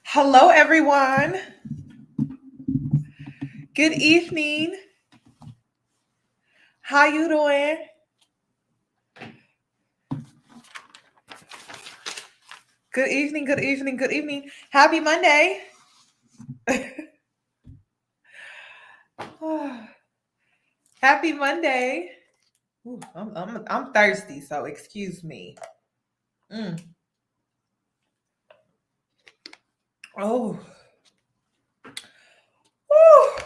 Hello, everyone. Good evening. How you doing? Good evening, good evening, good evening. Happy Monday. Happy Monday. Ooh, I'm thirsty, so excuse me. Oh. Woo.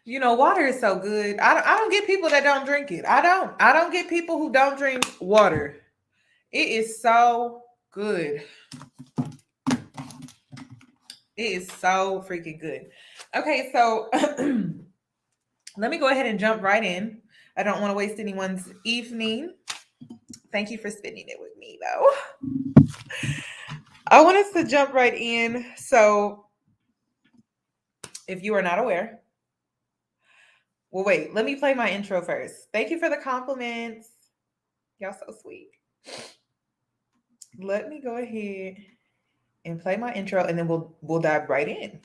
You know, water is so good. I don't get people that don't drink it. I don't get people who don't drink water. It is so good. It is so freaking good. Okay, so let me go ahead and jump right in. I don't want to waste anyone's evening. Thank you for spending it with me, though. I want us to jump right in. So, if you are not aware, well, wait, let me play my intro first. Thank you for the compliments. Y'all so sweet. Let me go ahead and play my intro, and then we'll dive right in.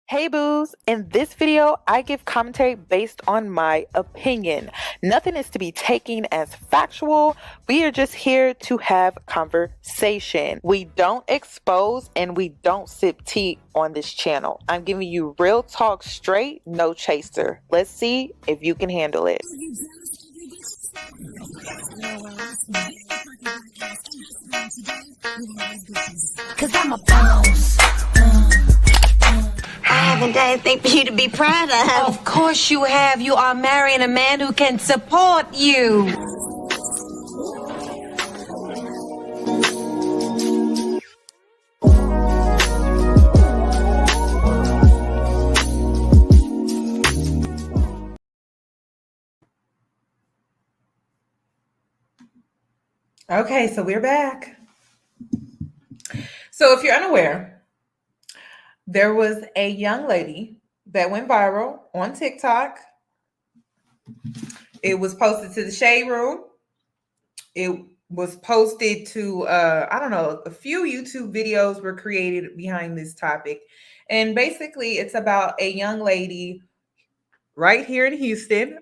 Hey boos, in this video, I give commentary based on my opinion. Nothing is to be taken as factual. We are just here to have conversation. We don't expose and we don't sip tea on this channel. I'm giving you real talk straight, no chaser. Let's see if you can handle it. Cause I'm a boss. I haven't done anything for you to be proud of. Of course you have. You are marrying a man who can support you. Okay, so we're back. So if you're unaware, there was a young lady that went viral on TikTok. It was posted to the Shade Room. It was posted to, I don't know, a few YouTube videos were created behind this topic. And basically, it's about a young lady right here in Houston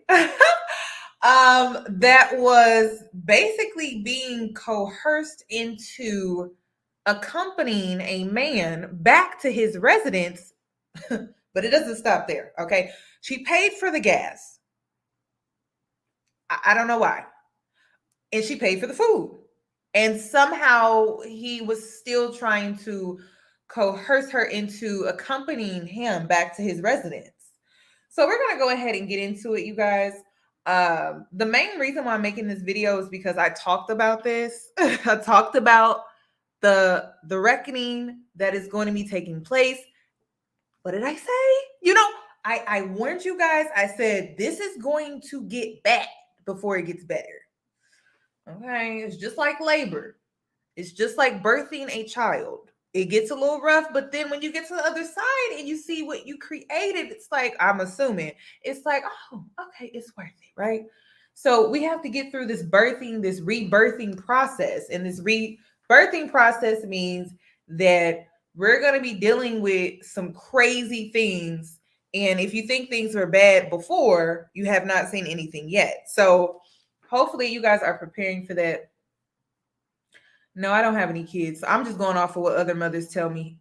that was basically being coerced into accompanying a man back to his residence. But it doesn't stop there, okay? She paid for the gas. I don't know why. And she paid for the food. And somehow he was still trying to coerce her into accompanying him back to his residence. So we're going to go ahead and get into it, you guys. The main reason why I'm making this video is because I talked about this. I talked about the reckoning that is going to be taking place. What did I say? You know, I warned you guys. I said this is going to get bad before it gets better. Okay, it's just like labor. It's just like birthing a child. It gets a little rough, but then when you get to the other side and you see what you created, it's like, I'm assuming, it's like, oh, okay, it's worth it, right? So we have to get through this birthing, this rebirthing process. And this rebirthing process means that we're going to be dealing with some crazy things. And if you think things were bad before, you have not seen anything yet. So hopefully you guys are preparing for that. No, I don't have any kids. I'm just going off of what other mothers tell me.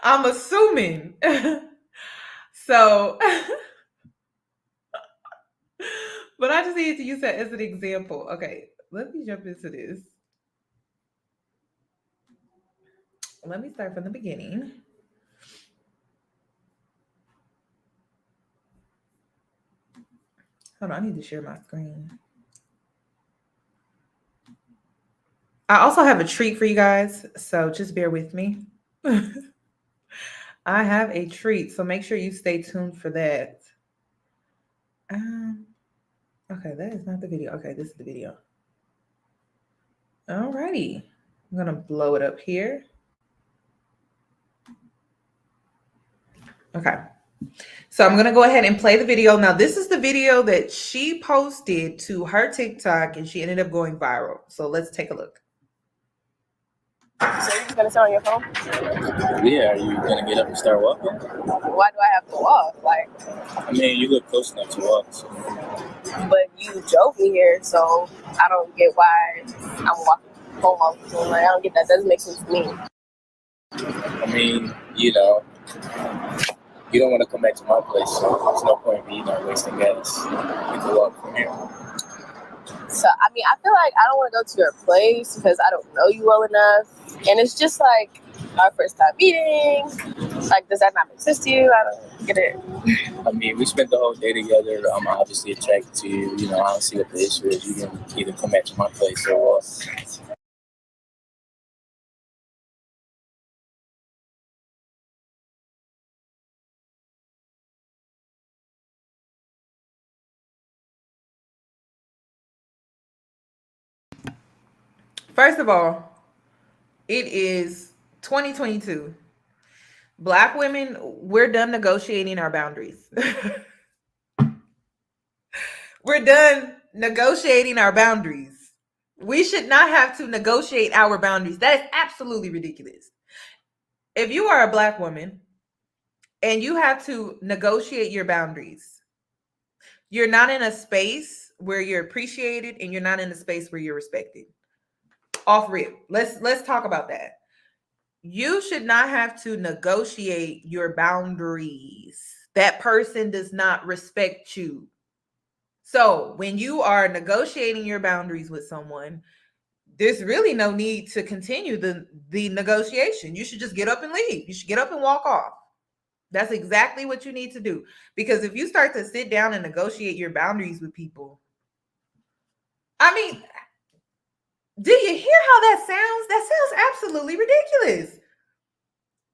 I'm assuming. So, but I just need to use that as an example. Okay, let me jump into this. Let me start from the beginning. Hold on, I need to share my screen. I also have a treat for you guys, so just bear with me. I have a treat, so make sure you stay tuned for that. Okay, that is not the video. Okay, this is the video. Alrighty. I'm gonna blow it up here. Okay. So I'm going to go ahead and play the video. Now, this is the video that she posted to her TikTok and she ended up going viral. So let's take a look. So you're gonna sit on your phone? Yeah, are you gonna get up and start walking? Why do I have to walk? Like, I mean, you look close enough to walk. So. but you drove me here, so I don't get why I'm walking home all the time. Like, I don't get that. Doesn't make sense to me. I mean, you know, you don't want to come back to my place, so there's no point in me wasting gas. You can walk from here. So, I mean, I feel like I don't want to go to your place because I don't know you well enough. And it's just like our first time meeting. Like, does that not make sense to you? I don't get it. I mean, we spent the whole day together. I'm obviously attracted to you. You know, I don't see what the issue is. You can either come back to my place or walk. First of all, it is 2022. Black women, we're done negotiating our boundaries. We're done negotiating our boundaries. We should not have to negotiate our boundaries. That is absolutely ridiculous. If you are a Black woman and you have to negotiate your boundaries, you're not in a space where you're appreciated and you're not in a space where you're respected. Off rip. Let's talk about that. You should not have to negotiate your boundaries. That person does not respect you. So when you are negotiating your boundaries with someone, there's really no need to continue the negotiation. You should just get up and leave. You should get up and walk off. That's exactly what you need to do. Because if you start to sit down and negotiate your boundaries with people, I mean, do you hear how that sounds? That sounds absolutely ridiculous.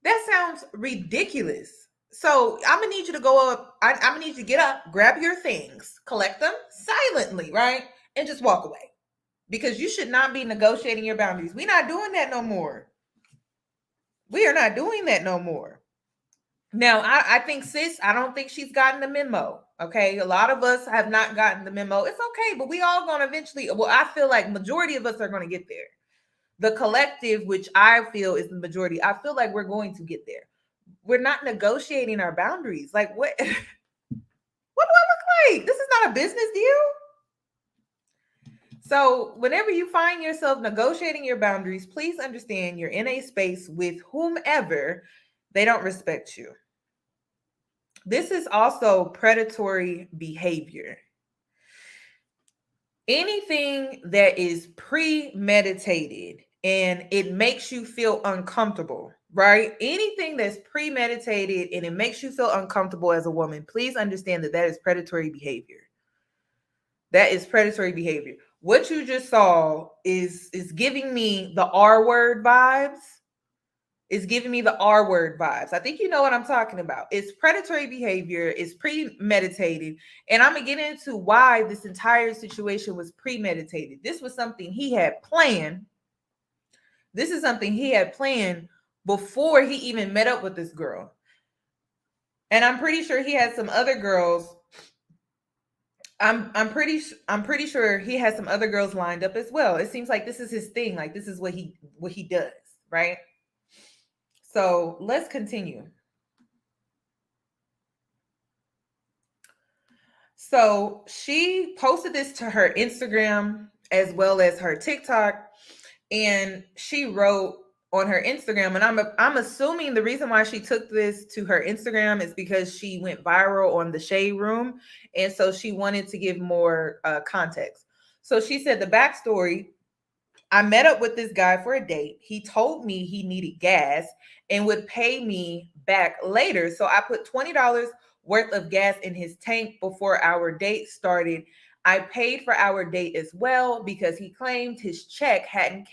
That sounds ridiculous. So I'm gonna need you to go up. I'm gonna need you to get up, grab your things, collect them silently, right? And just walk away. Because you should not be negotiating your boundaries. We're not doing that no more. We are not doing that no more. Now, I think sis, I don't think she's gotten the memo. Okay. A lot of us have not gotten the memo. It's okay, but we all gonna eventually, well, I feel like majority of us are gonna get there. The collective, which I feel is the majority, I feel like we're going to get there. We're not negotiating our boundaries. Like what? What do I look like? This is not a business deal. So whenever you find yourself negotiating your boundaries, please understand you're in a space with whomever they don't respect you. This is also predatory behavior. Anything that is premeditated and it makes you feel uncomfortable, right? Anything that's premeditated and it makes you feel uncomfortable as a woman, please understand that that is predatory behavior. That is predatory behavior. What you just saw is giving me the R word vibes. It's giving me the R word vibes. I think you know what I'm talking about. It's predatory behavior. It's premeditated. And I'm going to get into why this entire situation was premeditated. This was something he had planned. This is something he had planned before he even met up with this girl. And I'm pretty sure he had some other girls. I'm pretty sure he has some other girls lined up as well. It seems like this is his thing. Like this is what he does, right? So let's continue. So she posted this to her Instagram as well as her TikTok, and she wrote on her Instagram, and I'm assuming the reason why she took this to her Instagram is because she went viral on the Shade Room, and so she wanted to give more context. So she said the backstory: I met up with this guy for a date. He told me he needed gas and would pay me back later. So I put $20 worth of gas in his tank before our date started. I paid for our date as well because he claimed his check hadn't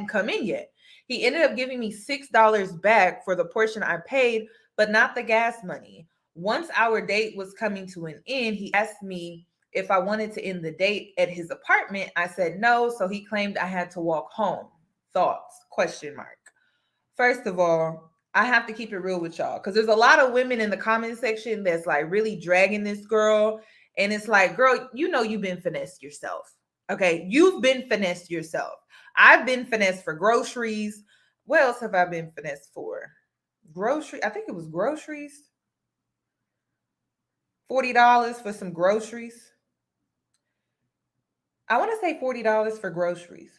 come in yet. He ended up giving me $6 back for the portion I paid, but not the gas money. Once our date was coming to an end, he asked me if I wanted to end the date at his apartment. I said no, so he claimed I had to walk home. Thoughts? Question mark. First of all, I have to keep it real with y'all because there's a lot of women in the comment section that's like really dragging this girl. And it's like, girl, you know you've been finessed yourself. Okay, you've been finessed yourself. I've been finessed for groceries. What else have I been finessed for? Grocery. I think it was groceries. $40 for some groceries. I want to say $40 for groceries.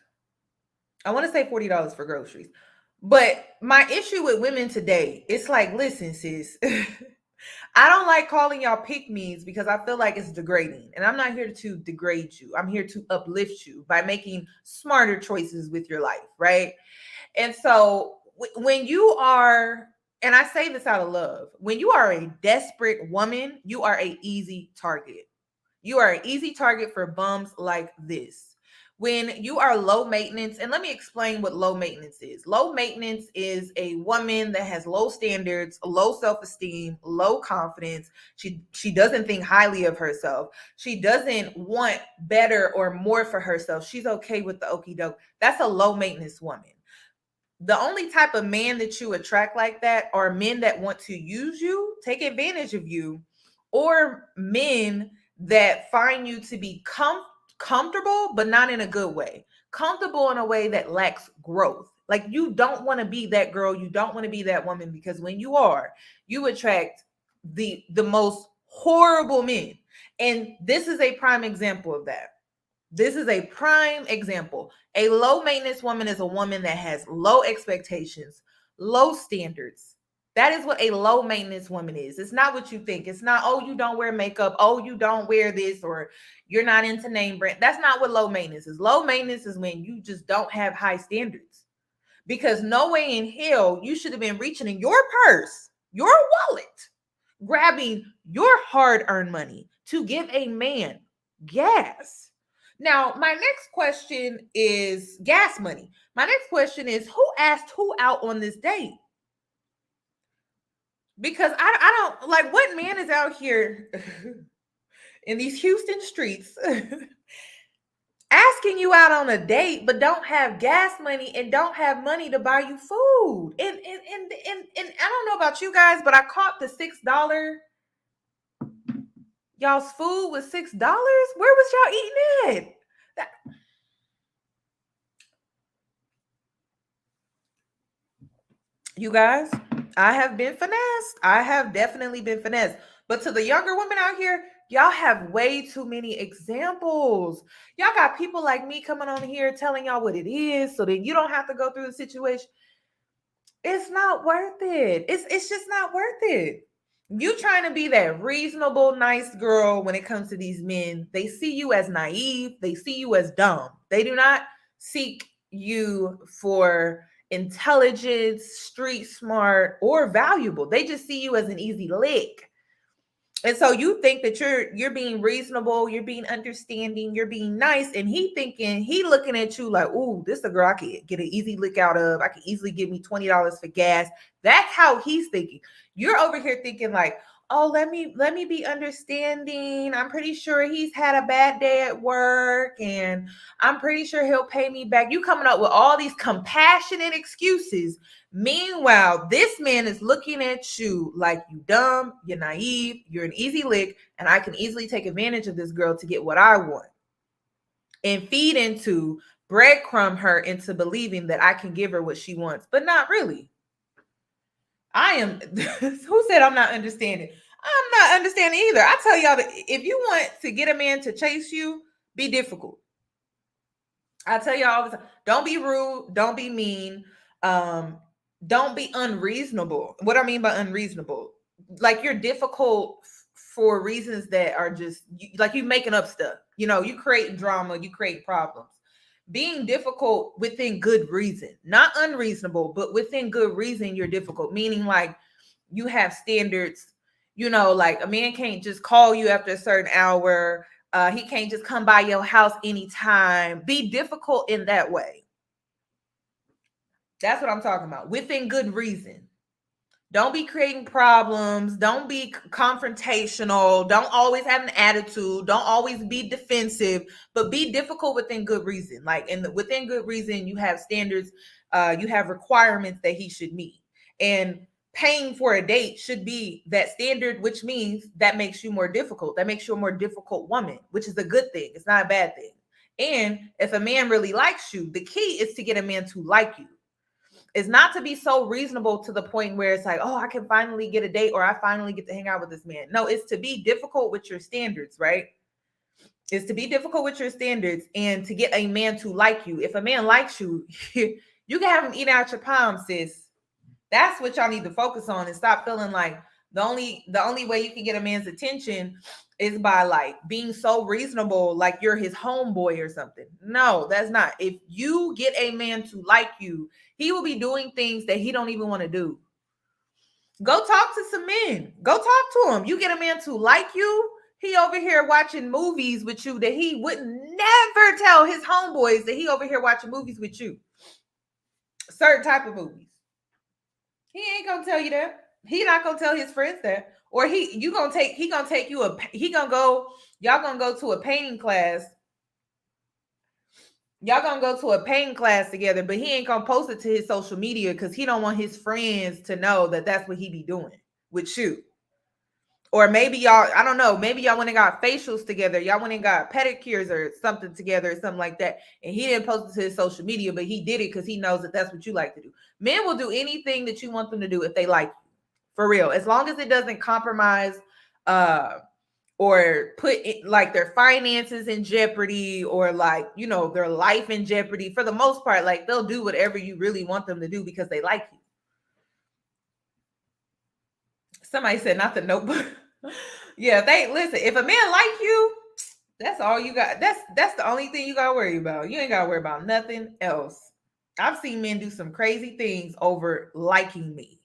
But my issue with women today, it's like, listen, sis, I don't like calling y'all pick-me's because I feel like it's degrading. And I'm not here to degrade you. I'm here to uplift you by making smarter choices with your life, right? And so when you are, and I say this out of love, when you are a desperate woman, you are an easy target. You are an easy target for bums like this. When you are low maintenance, and let me explain what low maintenance is. Low maintenance is a woman that has low standards, low self-esteem, low confidence. She doesn't think highly of herself. She doesn't want better or more for herself. She's okay with the okie doke. That's a low maintenance woman. The only type of man that you attract like that are men that want to use you, take advantage of you, or men that find you to be comfortable, but not in a good way. Comfortable in a way that lacks growth. Like you don't want to be that girl. You don't want to be that woman because when you are, you attract the most horrible men. And this is a prime example of that. This is a prime example. A low maintenance woman is a woman that has low expectations, low standards. That is what a low maintenance woman is. It's not what you think. It's not, oh, you don't wear makeup. Oh, you don't wear this, or you're not into name brand. That's not what low maintenance is. Low maintenance is when you just don't have high standards. Because no way in hell you should have been reaching in your purse, your wallet, grabbing your hard-earned money to give a man gas. Now, my next question is gas money. My next question is, who asked who out on this date? Because I don't like, what man is out here in these Houston streets asking you out on a date, but don't have gas money and don't have money to buy you food. And I don't know about you guys, but I caught the $6. Y'all's food was $6. Where was y'all eating it? You guys, I have been finessed. I have definitely been finessed. But to the younger women out here, y'all have way too many examples. Y'all got people like me coming on here telling y'all what it is so that you don't have to go through the situation. It's not worth it. It's just not worth it. You trying to be that reasonable, nice girl when it comes to these men. They see you as naive. They see you as dumb. They do not seek you for intelligence, street smart, or valuable. They just see you as an easy lick. And so you think that you're being reasonable, you're being understanding, you're being nice, and he looking at you like, ooh, this is a girl I could get an easy lick out of. I could easily give me $20 for gas. That's how he's thinking. You're over here thinking like, oh, let me be understanding. I'm pretty sure he's had a bad day at work, and I'm pretty sure he'll pay me back. You coming up with all these compassionate excuses. Meanwhile, this man is looking at you like you dumb, you're naive, you're an easy lick, and I can easily take advantage of this girl to get what I want. And breadcrumb her into believing that I can give her what she wants, but not really. I am, who said I'm not understanding? I'm not understanding either. I tell y'all that if you want to get a man to chase you, be difficult. I tell y'all all the time, don't be rude, don't be mean, don't be unreasonable. What I mean by unreasonable, like you're difficult for reasons that are just like you making up stuff. You know, you create drama, you create problems. Being difficult within good reason, not unreasonable, but within good reason, you're difficult. Meaning like you have standards. You know, like a man can't just call you after a certain hour. He can't just come by your house anytime. Be difficult in that way. That's what I'm talking about. Within good reason. Don't be creating problems. Don't be confrontational. Don't always have an attitude. Don't always be defensive, but be difficult within good reason. Like within good reason, you have standards, you have requirements that he should meet. And paying for a date should be that standard, which means that makes you more difficult. That makes you a more difficult woman, which is a good thing. It's not a bad thing. And if a man really likes you, the key is to get a man to like you. It's not to be so reasonable to the point where it's like, oh, I can finally get a date or I finally get to hang out with this man. No, it's to be difficult with your standards, right? It's to be difficult with your standards and to get a man to like you. If a man likes you, you can have him eat out your palm, sis. That's what y'all need to focus on and stop feeling like the only way you can get a man's attention is by like being so reasonable, like you're his homeboy or something. No, that's not. If you get a man to like you, he will be doing things that he don't even want to do. Go talk to some men. Go talk to him. You get a man to like you, he over here watching movies with you that he would never tell his homeboys that he over here watching movies with you. Certain type of movies. He ain't gonna tell you that. He not gonna tell his friends that. Or y'all gonna go to a painting class. Y'all gonna go to a painting class together, but he ain't gonna post it to his social media because he don't want his friends to know that that's what he be doing with you. Or maybe y'all, I don't know, maybe y'all went and got facials together. Y'all went and got pedicures or something together or something like that. And he didn't post it to his social media, but he did it because he knows that that's what you like to do. Men will do anything that you want them to do if they like you. For real. As long as it doesn't compromise or put like their finances in jeopardy or like, you know, their life in jeopardy. For the most part, like they'll do whatever you really want them to do because they like you. Somebody said not the Notebook. Yeah, listen, if a man like you, that's all you got. That's the only thing you gotta worry about. You ain't gotta worry about nothing else. I've seen men do some crazy things over liking me.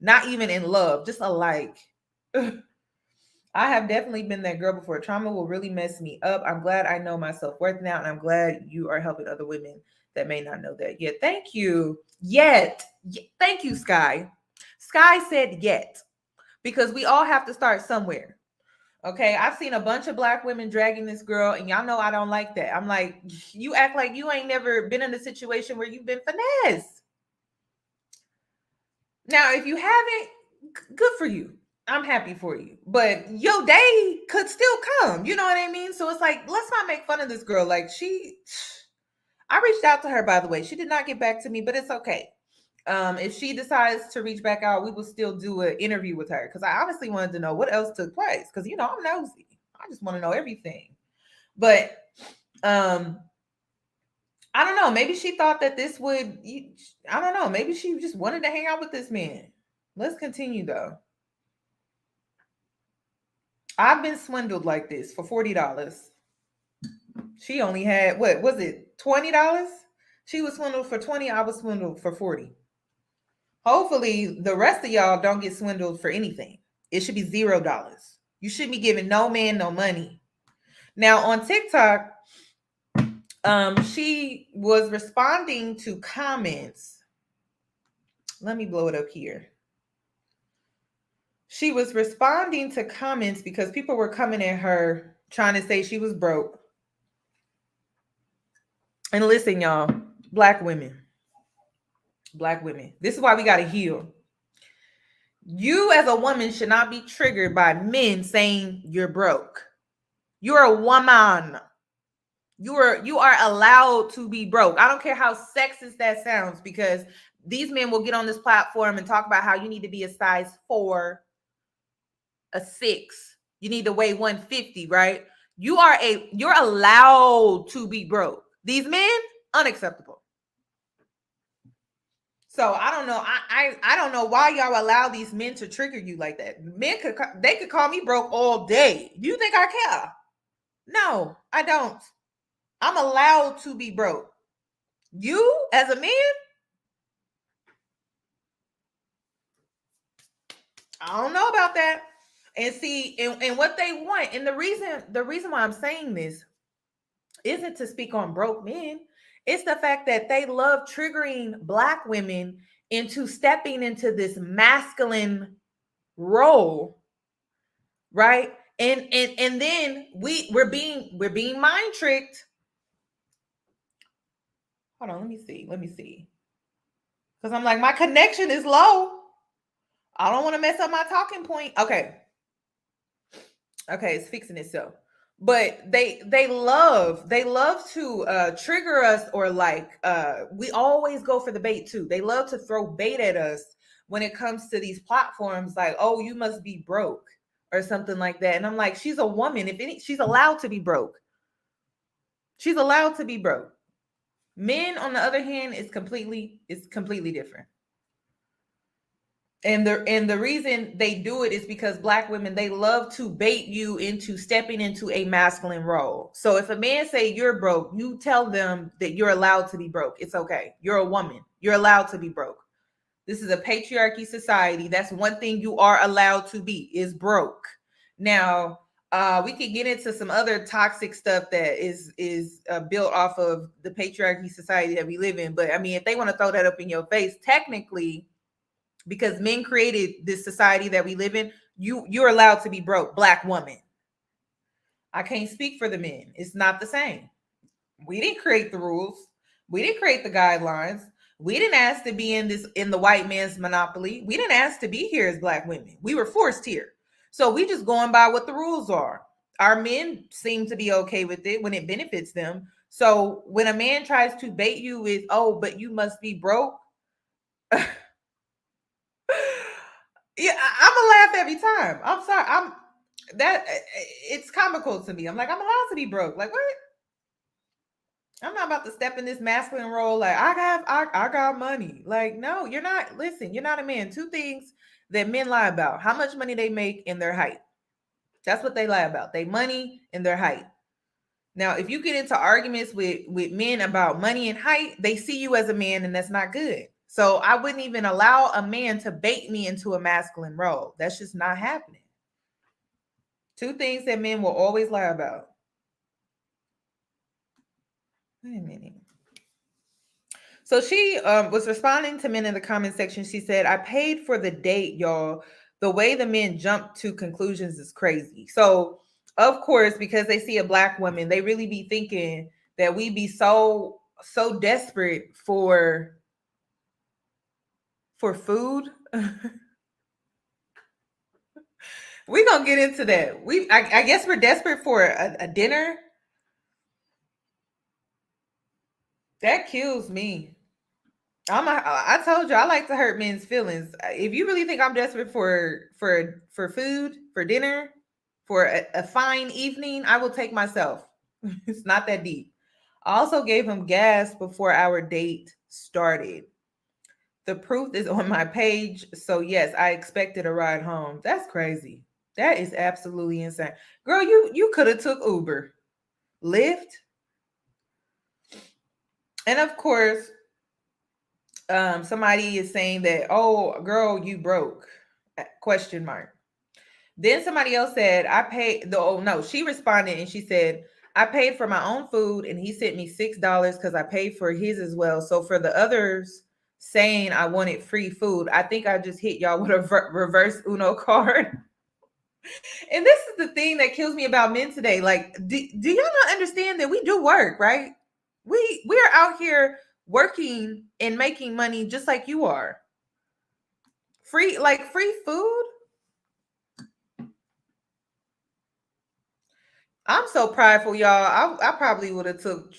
Not even in love, just a like. I have definitely been that girl before. Trauma will really mess me up. I'm glad I know my self-worth now, and I'm glad you are helping other women that may not know that yet. Thank you. Thank you, Sky. Sky said yet. Because we all have to start somewhere. Okay, I've seen a bunch of Black women dragging this girl, and y'all know I don't like that. I'm like, you act like you ain't never been in a situation where you've been finessed. Now, if you haven't, good for you. I'm happy for you. But your day could still come. You know what I mean? So it's like, let's not make fun of this girl. Like I reached out to her, by the way. She did not get back to me, but it's okay. If she decides to reach back out, we will still do an interview with her because I honestly wanted to know what else took place because, you know, I'm nosy. I just want to know everything. But I don't know. Maybe she thought that this would, I don't know. Maybe she just wanted to hang out with this man. Let's continue, though. I've been swindled like this for $40. She only had, what was it, $20? She was swindled for $20. I was swindled for $40. Hopefully, the rest of y'all don't get swindled for anything. It should be $0. You shouldn't be giving no man no money. Now, on TikTok, she was responding to comments. Let me blow it up here. She was responding to comments because people were coming at her trying to say she was broke. And listen, y'all, Black women. This is why we got to heal. You as a woman should not be triggered by men saying you're broke. You're a woman. You are allowed to be broke. I don't care how sexist that sounds because these men will get on this platform and talk about how you need to be a size 4, a 6. You need to weigh 150, right? You're allowed to be broke. These men, unacceptable. So I don't know. I don't know why y'all allow these men to trigger you like that. Men could call me broke all day. Do you think I care? No, I don't. I'm allowed to be broke. You as a man, I don't know about that. And see, and what they want, and the reason why I'm saying this isn't to speak on broke men. It's the fact that they love triggering Black women into stepping into this masculine role, right? And then we're being mind tricked. Hold on, let me see. Because I'm like, my connection is low. I don't want to mess up my talking point. Okay. Okay, it's fixing itself. But they love to trigger us, or like we always go for the bait too. They love to throw bait at us when it comes to these platforms, like, oh, you must be broke or something like that. And I'm like, she's a woman. If any, she's allowed to be broke. She's allowed to be broke. Men, on the other hand, is completely different. And the reason they do it is because Black women, they love to bait you into stepping into a masculine role. So if a man say you're broke, you tell them that you're allowed to be broke. It's okay. You're a woman. You're allowed to be broke. This is a patriarchy society. That's one thing you are allowed to be, is broke. Now, we could get into some other toxic stuff that is built off of the patriarchy society that we live in. But I mean, if they want to throw that up in your face, technically, because men created this society that we live in, you're allowed to be broke, Black woman. I can't speak for the men. It's not the same. We didn't create the rules. We didn't create the guidelines. We didn't ask to be in the white man's monopoly. We didn't ask to be here as Black women. We were forced here. So we just going by what the rules are. Our men seem to be okay with it when it benefits them. So when a man tries to bait you with, oh, but you must be broke. Yeah, I'm gonna laugh every time. I'm sorry. It's comical to me. I'm like, I'm allowed to be broke. Like, what? I'm not about to step in this masculine role. Like, I got money. Like, no, you're not. Listen, you're not a man. Two things that men lie about: how much money they make and their height. That's what they lie about. They money and their height. Now, if you get into arguments with men about money and height, they see you as a man, and that's not good. So I wouldn't even allow a man to bait me into a masculine role. That's just not happening. Two things that men will always lie about. Wait a minute. So she was responding to men in the comment section. She said, I paid for the date, y'all. The way the men jump to conclusions is crazy. So, of course, because they see a Black woman, they really be thinking that we be so desperate for food. We're gonna get into that. I guess we're desperate for a dinner. That kills me. I told you I like to hurt men's feelings. If you really think I'm desperate for food, for dinner, for a fine evening, I will take myself. It's not that deep. I also gave him gas before our date started. The proof is on my page. So yes, I expected a ride home. That's crazy. That is absolutely insane. Girl, you could have took Uber, Lyft. And of course, somebody is saying that, oh, girl, you broke, question mark. Then somebody else said, I paid she responded and she said, I paid for my own food and he sent me $6 because I paid for his as well. So for the others saying I wanted free food, I think I just hit y'all with a reverse Uno card. And this is the thing that kills me about men today. Like, do y'all not understand that we do work, right? We're out here working and making money just like you are. Free food. I'm so prideful, y'all. I probably would have took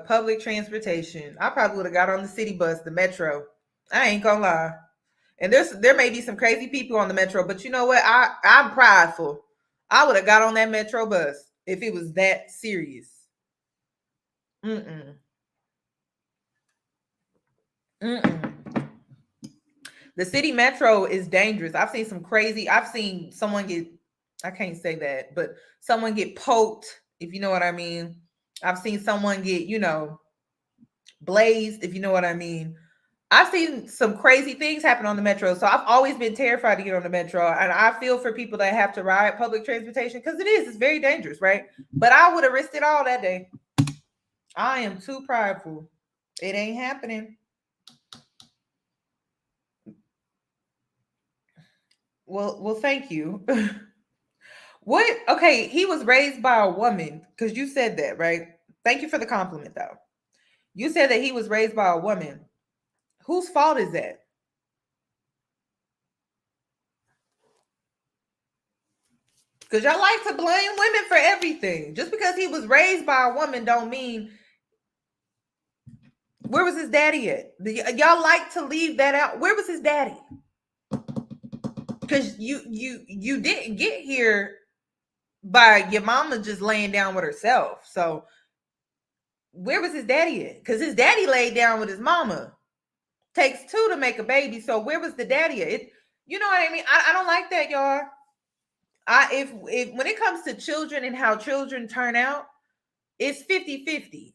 public transportation. I probably would have got on the city bus, the metro. I ain't gonna lie. And there may be some crazy people on the metro, but you know what? I'm prideful. I would have got on that metro bus if it was that serious. Mm-mm. The city metro is dangerous. I've seen someone get, I can't say that, but someone get poked, if you know what I mean. I've seen someone get, blazed, if you know what I mean. I've seen some crazy things happen on the metro. So I've always been terrified to get on the metro. And I feel for people that have to ride public transportation because it's very dangerous, right? But I would have risked it all that day. I am too prideful. It ain't happening. Well, thank you. What? Okay, he was raised by a woman because you said that, right? Thank you for the compliment, though. You said that he was raised by a woman. Whose fault is that? Because y'all like to blame women for everything. Just because he was raised by a woman don't mean. Where was his daddy at? Y'all like to leave that out. Where was his daddy? Because you didn't get here by your mama just laying down with herself. So where was his daddy at? Because his daddy laid down with his mama. Takes two to make a baby. So where was the daddy at? You know what I mean? I don't like that, y'all. If when it comes to children and how children turn out, it's 50-50.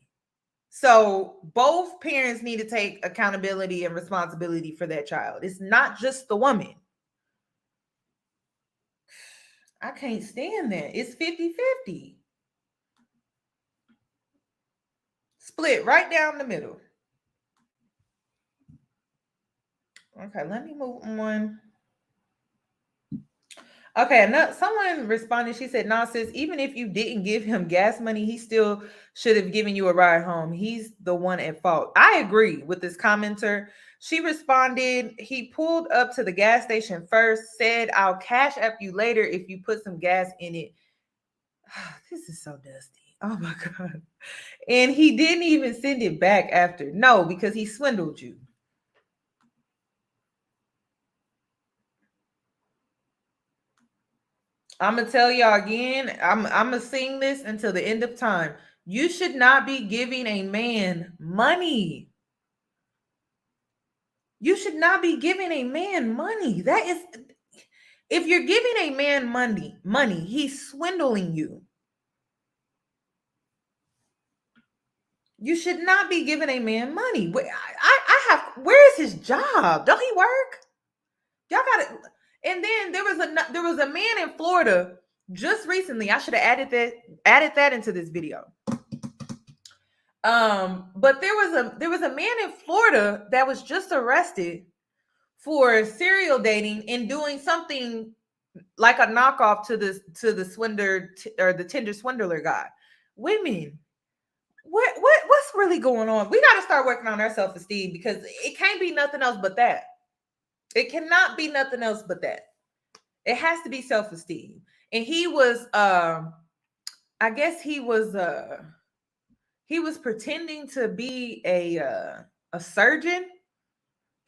So both parents need to take accountability and responsibility for that child. It's not just the woman. I can't stand that. It's 50-50. Split right down the middle. Okay, let me move on. Okay, someone responded. She said, "Nah, sis, even if you didn't give him gas money, he still should have given you a ride home. He's the one at fault." I agree with this commenter. She responded, "He pulled up to the gas station first, said, 'I'll cash app you later if you put some gas in it.'" This is so dusty. Oh my God. "And he didn't even send it back after." No, because he swindled you. I'm going to tell y'all again, I'm going to sing this until the end of time. You should not be giving a man money. You should not be giving a man money. That is, if you're giving a man money, he's swindling you. You should not be giving a man money. Where is his job? Don't he work? Y'all got it. And then there was a man in Florida just recently. I should have added that into this video. But there was a man in Florida that was just arrested for serial dating and doing something like a knockoff to the swindler or the Tinder swindler guy. Women, what's really going on? We got to start working on our self-esteem, because it can't be nothing else but that. It cannot be nothing else but that. It has to be self-esteem. And he was, I guess he was pretending to be a surgeon,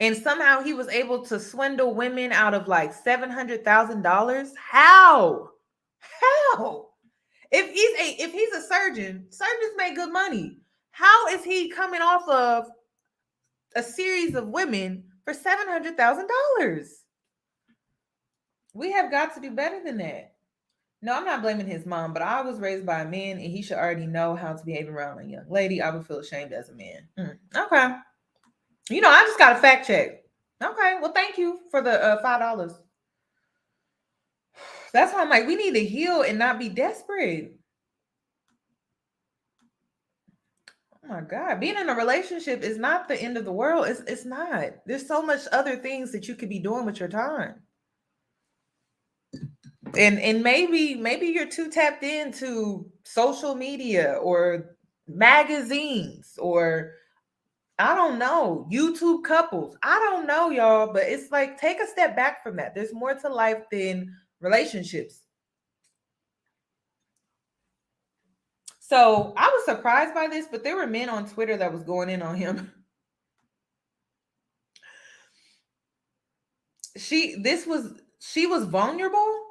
and somehow he was able to swindle women out of like $700,000. How? If he's a surgeon, surgeons make good money. How is he coming off of a series of women for $700,000? We have got to do better than that. No, I'm not blaming his mom, but I was raised by a man, and he should already know how to behave around a young lady. I would feel ashamed as a man. Okay. I just got a fact check. Okay. Well, thank you for the $5. That's why I'm like, we need to heal and not be desperate. Oh my God. Being in a relationship is not the end of the world. It's not. There's so much other things that you could be doing with your time. And maybe you're too tapped into social media or magazines or, I don't know, YouTube couples. I don't know, y'all, but it's like, take a step back from that. There's more to life than relationships. So I was surprised by this, but there were men on Twitter that was going in on him. She was vulnerable.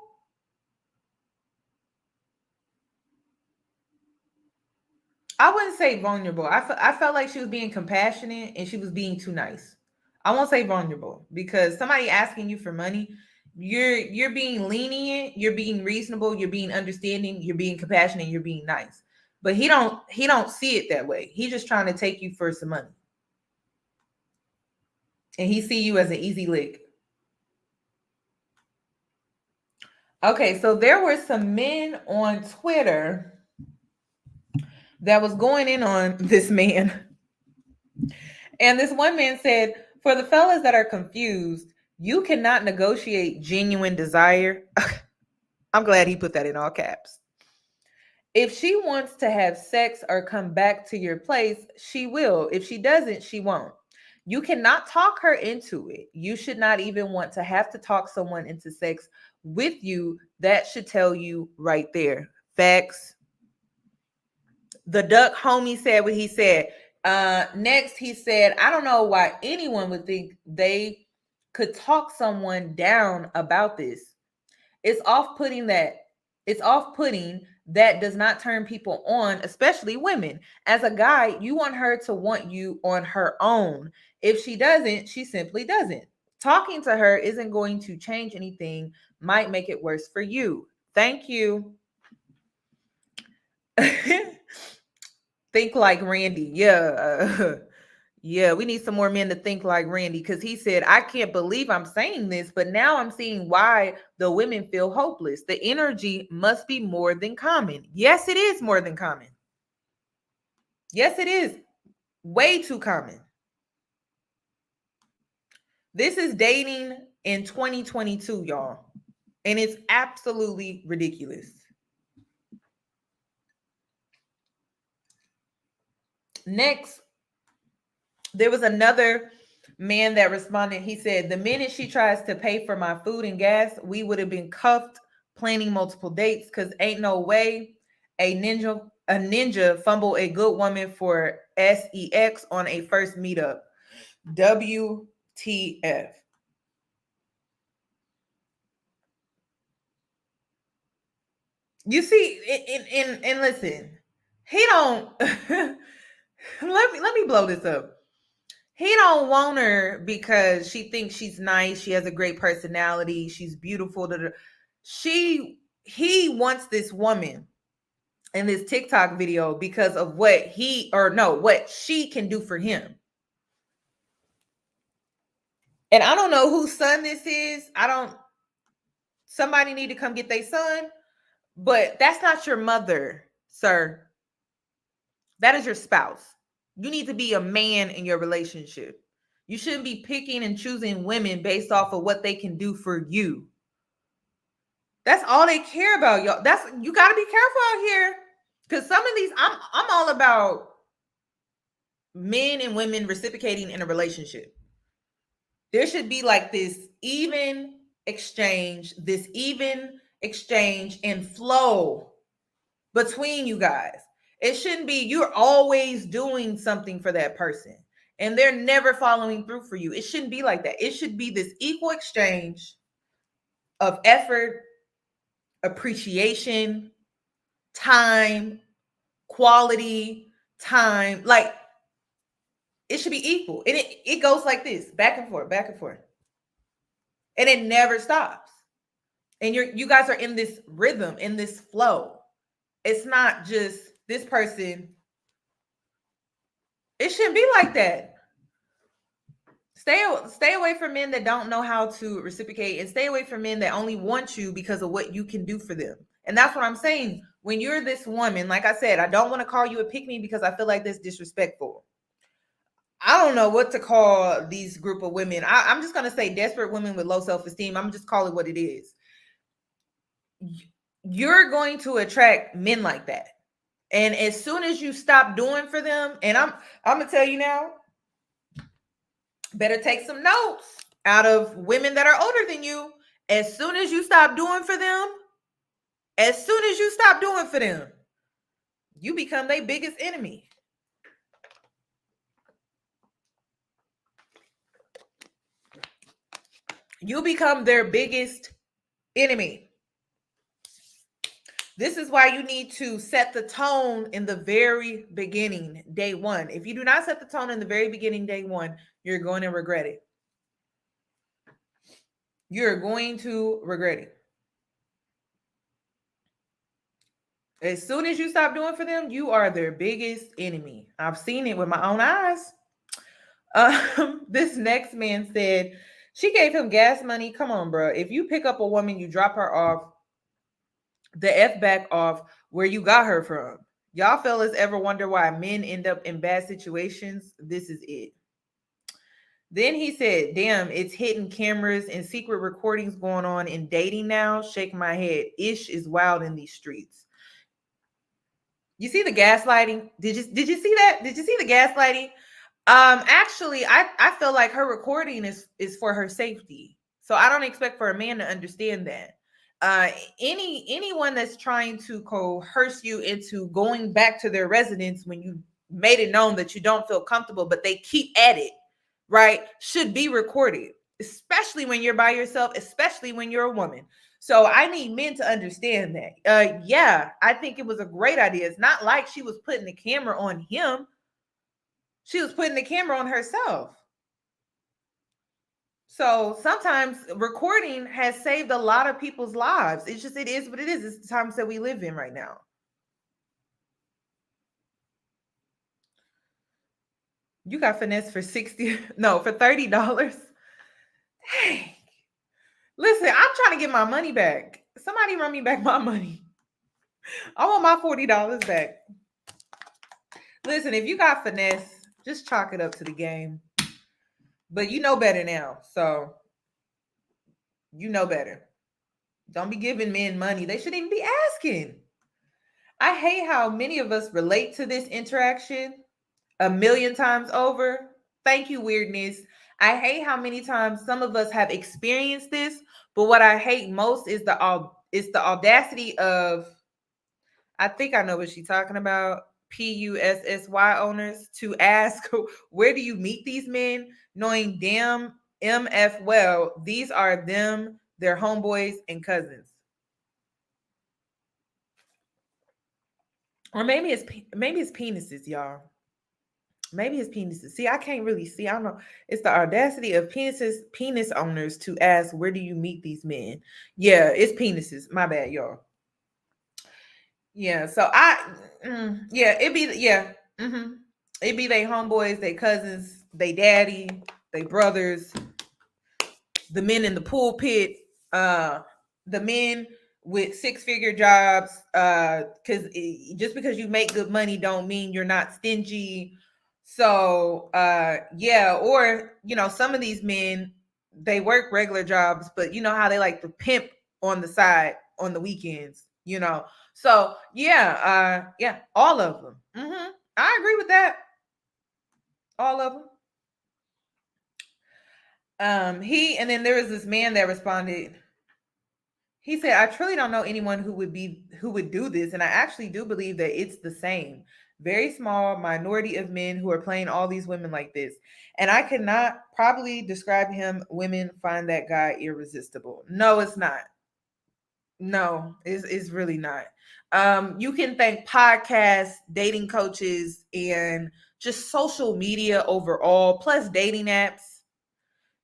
I wouldn't say vulnerable. I felt like she was being compassionate and she was being too nice. I won't say vulnerable, because somebody asking you for money, you're being lenient, you're being reasonable, you're being understanding, you're being compassionate, you're being nice. But he don't see it that way. He's just trying to take you for some money. And he see you as an easy lick. Okay, so there were some men on Twitter that was going in on this man. And this one man said, "For the fellas that are confused, you cannot negotiate genuine desire." I'm glad he put that in all caps. "If she wants to have sex or come back to your place, she will. If she doesn't, she won't. You cannot talk her into it. You should not even want to have to talk someone into sex with you, that should tell you right there. Facts. The duck homie said what he said. Next, he said, I don't know why anyone would think they could talk someone down about this. It's off-putting that does not turn people on, especially women. As a guy, you want her to want you on her own. If she doesn't, she simply doesn't. Talking to her isn't going to change anything, might make it worse for you. Thank you. Think like Randy. Yeah. Yeah, we need some more men to think like Randy, because he said, I can't believe I'm saying this, but now I'm seeing why the women feel hopeless. The energy must be more than common. Yes, it is more than common. Yes, it is. Way too common. This is dating in 2022, y'all. And it's absolutely ridiculous. Next, there was another man that responded. He said, the minute she tries to pay for my food and gas, we would have been cuffed, planning multiple dates, because ain't no way a ninja fumble a good woman for sex on a first meetup. WTF. You see, and listen, he don't let me blow this up. He don't want her because she thinks she's nice, she has a great personality, she's beautiful. He wants this woman in this TikTok video because of what she can do for him. And I don't know whose son this is. Somebody need to come get their son, but that's not your mother, sir. That is your spouse. You need to be a man in your relationship. You shouldn't be picking and choosing women based off of what they can do for you. That's all they care about, y'all. You got to be careful out here, because some of these, I'm all about men and women reciprocating in a relationship. There should be like this even exchange and flow between you guys. It shouldn't be you're always doing something for that person and they're never following through for you. It shouldn't be like that. It should be this equal exchange of effort, appreciation, time, quality, time. Like, it should be equal. And it goes like this, back and forth, back and forth. And it never stops. And you guys are in this rhythm, in this flow. It's not just this person. It shouldn't be like that. Stay away from men that don't know how to reciprocate, and stay away from men that only want you because of what you can do for them. And that's what I'm saying. When you're this woman, like I said, I don't want to call you a pick-me because I feel like that's disrespectful. I don't know what to call these group of women. I'm just going to say desperate women with low self-esteem. I'm just call it what it is. You're going to attract men like that. And as soon as you stop doing for them, and I'm going to tell you now, better take some notes out of women that are older than you. As soon as you stop doing for them, you become their biggest enemy. You become their biggest enemy. This is why you need to set the tone in the very beginning, day one. If you do not set the tone in the very beginning, day one, you're going to regret it. You're going to regret it. As soon as you stop doing for them, you are their biggest enemy. I've seen it with my own eyes. This next man said, she gave him gas money. Come on, bro. If you pick up a woman, you drop her off the F back off where you got her from. Y'all fellas ever wonder why men end up in bad situations? This is it. Then he said, damn, it's hidden cameras and secret recordings going on in dating now. Shake my head. Ish is wild in these streets. You see the gaslighting? Did you see that? Did you see the gaslighting? Actually, I feel like her recording is for her safety. So I don't expect for a man to understand that. Anyone that's trying to coerce you into going back to their residence when you made it known that you don't feel comfortable, but they keep at it, right, should be recorded, especially when you're by yourself, especially when you're a woman. So I need men to understand that. Yeah, I think it was a great idea. It's not like she was putting the camera on him. She was putting the camera on herself. So sometimes recording has saved a lot of people's lives. It's just, it is what it is. It's the times that we live in right now. You got finesse for for $30. Dang. Listen, I'm trying to get my money back. Somebody run me back my money. I want my $40 back. Listen, if you got finesse, just chalk it up to the game. But you know better now. So you know better. Don't be giving men money. They shouldn't even be asking. I hate how many of us relate to this interaction a million times over. Thank you, weirdness. I hate how many times some of us have experienced this, but what I hate most is the audacity of, I think I know what she's talking about, PUSSY owners to ask, where do you meet these men? Knowing damn MF well, these are them, their homeboys and cousins. Or maybe it's penises, y'all. Maybe it's penises. See, I can't really see. I don't know. It's the audacity of penis owners to ask, where do you meet these men? Yeah, it's penises. My bad, y'all. Yeah, so it'd be it'd be they homeboys, they cousins, they daddy, they brothers, the men in the pulpit, the men with six-figure jobs, because just because you make good money don't mean you're not stingy. So or some of these men, they work regular jobs, but you know how they like to pimp on the side on the weekends, So all of them. I agree with that. All of them. And then there was this man that responded. He said, I truly don't know anyone who would do this. And I actually do believe that it's the same. Very small minority of men who are playing all these women like this. And I cannot probably describe him. Women find that guy irresistible. No, it's not. No, it's really not. You can thank podcasts, dating coaches, and just social media overall, plus dating apps.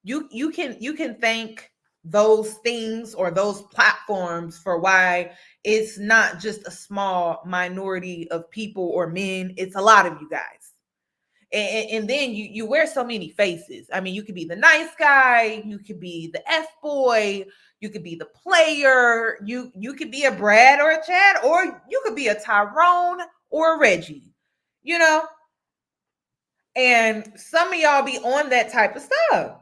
You can thank those things or those platforms for why it's not just a small minority of people or men. It's a lot of you guys. And then you wear so many faces. I mean, you could be the nice guy, you could be the F-boy, you could be the player, you could be a Brad or a Chad, or you could be a Tyrone or a Reggie, And some of y'all be on that type of stuff.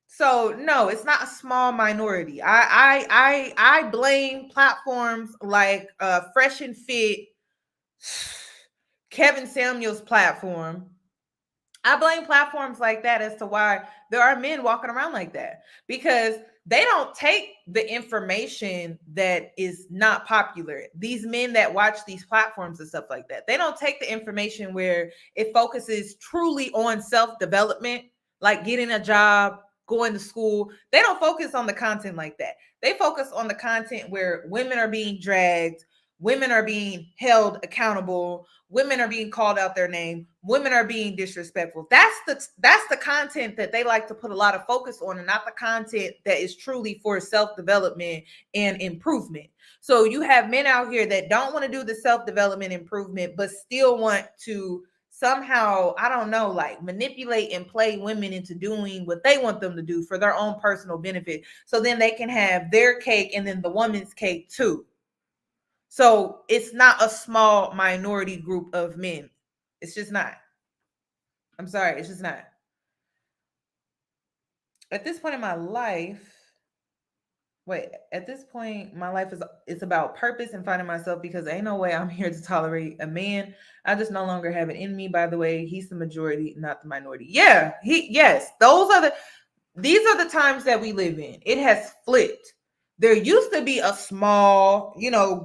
So no, it's not a small minority. I blame platforms like Fresh and Fit, Kevin Samuels' platform. I blame platforms like that as to why there are men walking around like that, because they don't take the information that is not popular. These men that watch these platforms and stuff like that, they don't take the information where it focuses truly on self-development, like getting a job, going to school. They don't focus on the content like that. They focus on the content where women are being dragged, women are being held accountable, women are being called out their name, women are being disrespectful. That's the content that they like to put a lot of focus on, and not the content that is truly for self-development and improvement. So you have men out here that don't want to do the self-development improvement, but still want to somehow, I don't know, like manipulate and play women into doing what they want them to do for their own personal benefit. So then they can have their cake and then the woman's cake too. So it's not a small minority group of men. It's just not. I'm sorry, it's just not. At this point in my life, my life is about purpose and finding myself, because ain't no way I'm here to tolerate a man. I just no longer have it in me. By the way, he's the majority, not the minority. Yeah, these are the times that we live in. It has flipped. There used to be a small,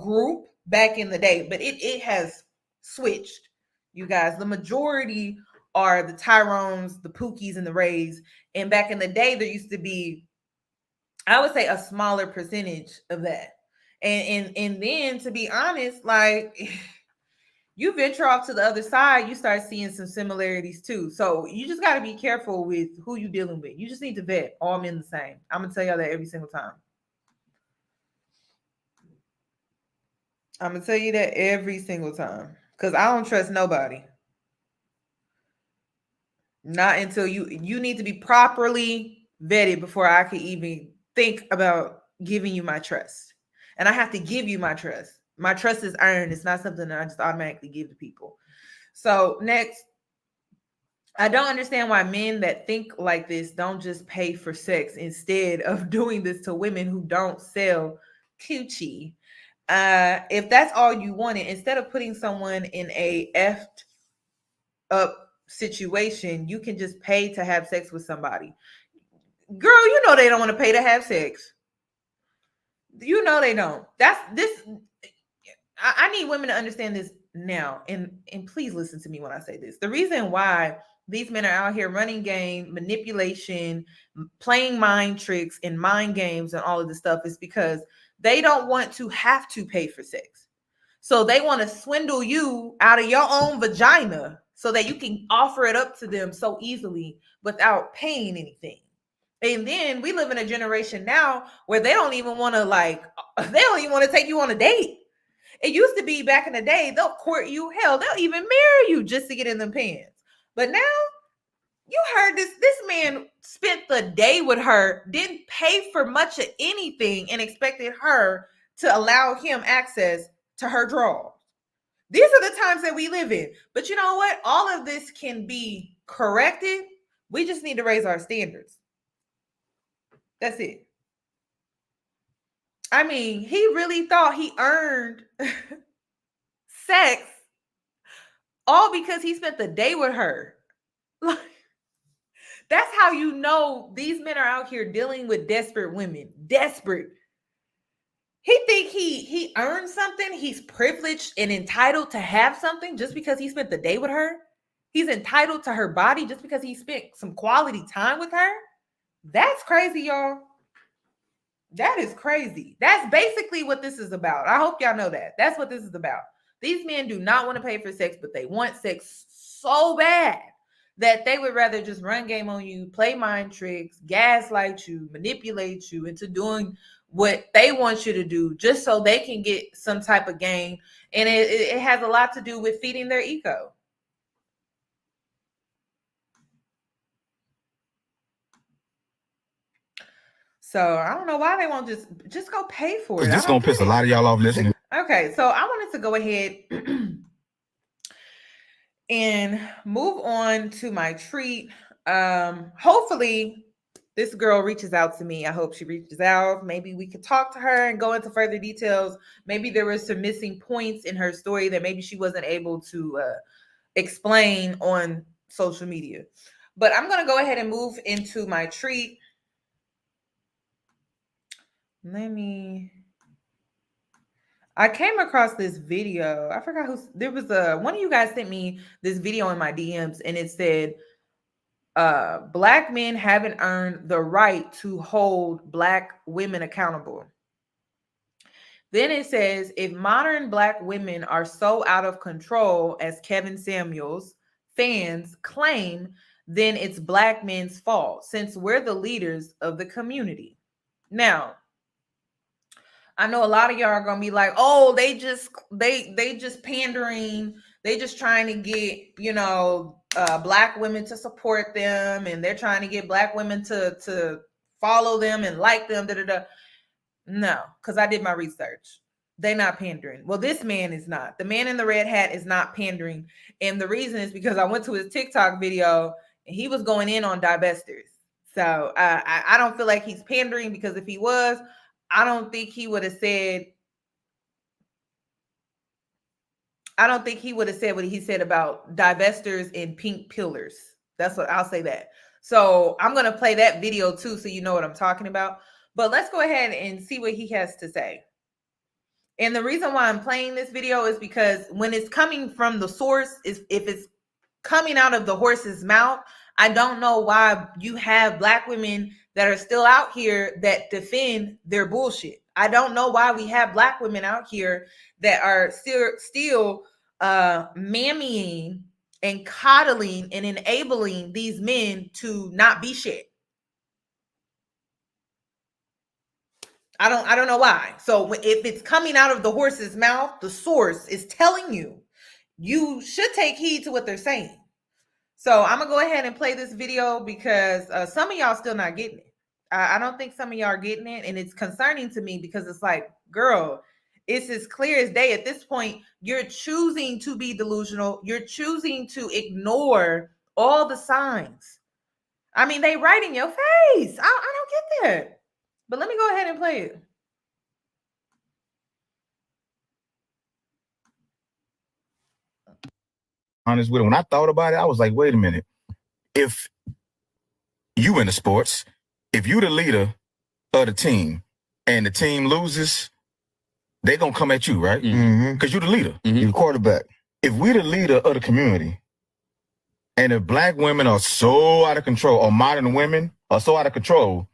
group back in the day, but it has switched, you guys. The majority are the Tyrones, the Pookies, and the Rays. And back in the day, there used to be, I would say, a smaller percentage of that. And then, to be honest, like, you venture off to the other side, you start seeing some similarities too. So you just got to be careful with who you're dealing with. You just need to vet all men the same. I'm gonna tell y'all that every single time. I'm gonna tell you that every single time, because I don't trust nobody. Not until you need to be properly vetted before I could even think about giving you my trust. And I have to give you my trust. My trust is earned. It's not something that I just automatically give to people. So next, I don't understand why men that think like this don't just pay for sex instead of doing this to women who don't sell coochie. If that's all you wanted, instead of putting someone in a effed up situation, you can just pay to have sex with somebody. Girl, you know they don't want to pay to have sex. You know they don't. That's this. I need women to understand this now, and please listen to me when I say this. The reason why these men are out here running game, manipulation, playing mind tricks and mind games and all of this stuff is because they don't want to have to pay for sex. So they want to swindle you out of your own vagina so that you can offer it up to them so easily without paying anything. And then we live in a generation now where they don't even want to take you on a date. It used to be back in the day, they'll court you. Hell, they'll even marry you just to get in them pants. But now, you heard this man spent the day with her, didn't pay for much of anything, and expected her to allow him access to her drawers. These are the times that we live in. But you know what? All of this can be corrected. We just need to raise our standards. That's it. I mean, he really thought he earned sex all because he spent the day with her. That's how you know these men are out here dealing with desperate women. Desperate. He think he earned something. He's privileged and entitled to have something just because he spent the day with her. He's entitled to her body just because he spent some quality time with her. That's crazy, y'all. That is crazy. That's basically what this is about. I hope y'all know that. That's what this is about. These men do not want to pay for sex, but they want sex so bad that they would rather just run game on you, play mind tricks, gaslight you, manipulate you into doing what they want you to do just so they can get some type of gain. And it has a lot to do with feeding their ego. So I don't know why they won't just go pay for it. It's gonna piss a lot of y'all off listening. Okay, so I wanted to go ahead and move on to my treat. Hopefully this girl reaches out to me. I hope she reaches out. Maybe we could talk to her and go into further details. Maybe there were some missing points in her story that maybe she wasn't able to explain on social media. But I'm going to go ahead and move into my treat. I came across this video. I forgot one of you guys sent me this video in my DMs, and it said, Black men haven't earned the right to hold Black women accountable. Then it says, if modern Black women are so out of control as Kevin Samuels fans claim, then it's Black men's fault since we're the leaders of the community. Now, I know a lot of y'all are gonna be like, oh, they just pandering, they just trying to get, Black women to support them, and they're trying to get Black women to follow them and like them. No, because I did my research. They're not pandering. Well, this man is not. The man in the red hat is not pandering, and the reason is because I went to his TikTok video and he was going in on divestors. So I don't feel like he's pandering, because if he was, I don't think he would have said what he said about divestors and pink pillars. That's what I'll say that. So I'm going to play that video too, so you know what I'm talking about. But let's go ahead and see what he has to say. And the reason why I'm playing this video is because when it's coming from the source, if it's coming out of the horse's mouth, I don't know why you have Black women that are still out here that defend their bullshit. I don't know why we have Black women out here that are still mammying and coddling and enabling these men to not be shit. I don't know why. So if it's coming out of the horse's mouth, the source is telling you, you should take heed to what they're saying. So I'm gonna go ahead and play this video because some of y'all still not getting it. I don't think some of y'all are getting it, and it's concerning to me because it's like, girl, it's as clear as day. At this point, you're choosing to be delusional. You're choosing to ignore all the signs. I mean, they right in your face. I don't get that. But let me go ahead and play it. Honest with it. When I thought about it, I was like, wait a minute. If you in the sports, if you the leader of the team and the team loses, they gonna come at you, right? Because you the leader. You the quarterback. If we the leader of the community and if Black women are so out of control, or modern women are so out of control,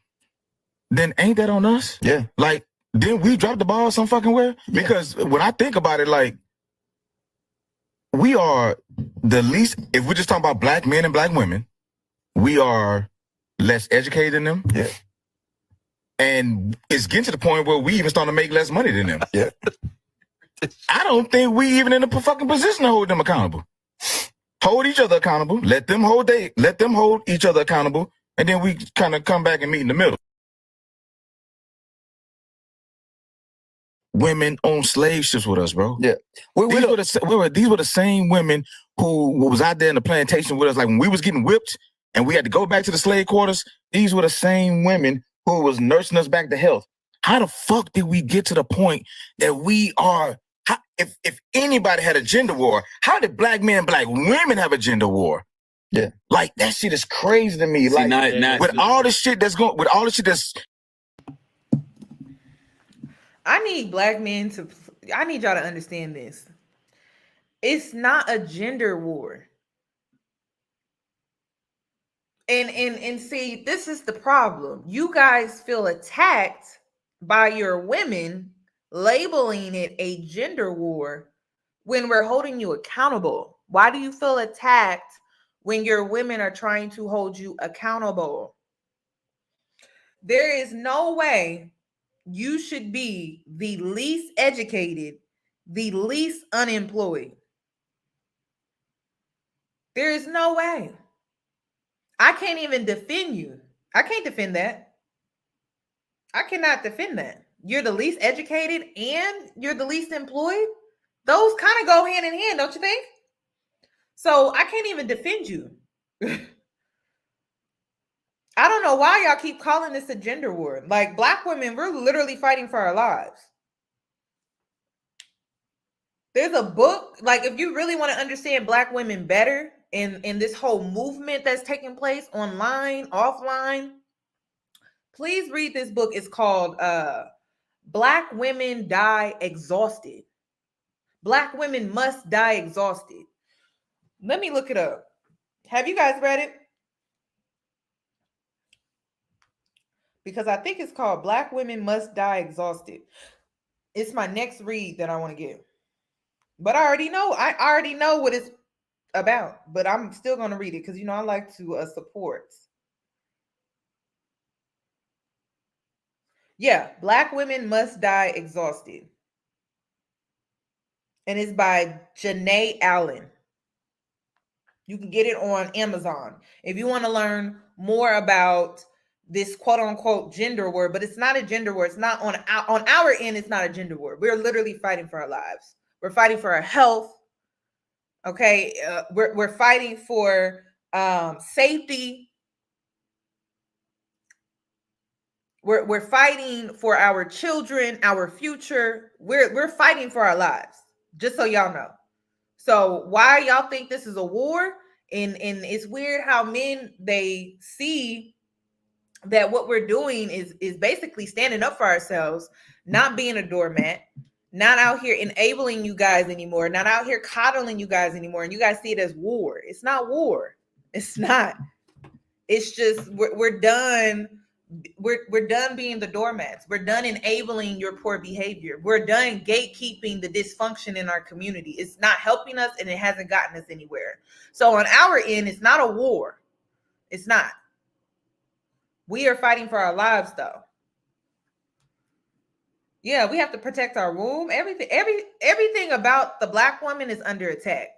then ain't that on us? Yeah. Like, didn't we drop the ball some fucking where? Yeah. Because when I think about it, like, we are the least, if we're just talking about Black men and Black women, we are less educated than them. Yeah. And it's getting to the point where we even starting to make less money than them. Yeah. I don't think we even in a fucking position to hold them accountable. Hold each other accountable. Let them hold each other accountable, and then we kind of come back and meet in the middle. Women on slave ships with us, bro. Yeah, these were the same women who was out there in the plantation with us. Like when we was getting whipped and we had to go back to the slave quarters, these were the same women who was nursing us back to health. How the fuck did we get to the point that we are? If anybody had a gender war, how did Black men, Black women have a gender war? Yeah, like that shit is crazy to me. See, like with all the shit that's going, with all the shit that's. I need Black men to, I need y'all to understand this. It's not a gender war. And see, this is the problem. You guys feel attacked by your women labeling it a gender war when we're holding you accountable. Why do you feel attacked when your women are trying to hold you accountable? There is no way you should be the least educated, the least unemployed. There is no way. I can't even defend you. I can't defend that. I cannot defend that. You're the least educated and you're the least employed. Those kind of go hand in hand, don't you think? So I can't even defend you. I don't know why y'all keep calling this a gender war. Like Black women, we're literally fighting for our lives. There's a book, like if you really want to understand Black women better in this whole movement that's taking place online, offline, please read this book. It's called Black Women Die Exhausted. Black Women Must Die Exhausted. Let me look it up. Have you guys read it? Because I think it's called Black Women Must Die Exhausted. It's my next read that I want to get. But I already know what it's about, but I'm still going to read it because, you know, I like to support. Yeah, Black Women Must Die Exhausted. And it's by Janae Allen. You can get it on Amazon. If you want to learn more about this quote unquote gender war, but it's not a gender war. It's not on our end. It's not a gender war. We're literally fighting for our lives. We're fighting for our health. Okay. We're fighting for safety. We're fighting for our children, our future. We're fighting for our lives, just so y'all know. So why y'all think this is a war? And it's weird how men, they see that what we're doing is basically standing up for ourselves, not being a doormat, not out here enabling you guys anymore, not out here coddling you guys anymore. And you guys see it as war. It's not war. It's not. It's just we're done. We're done being the doormats. We're done enabling your poor behavior. We're done gatekeeping the dysfunction in our community. It's not helping us, and it hasn't gotten us anywhere. So on our end, it's not a war. It's not. We are fighting for our lives, though. Yeah, we have to protect our womb. Everything about the Black woman is under attack.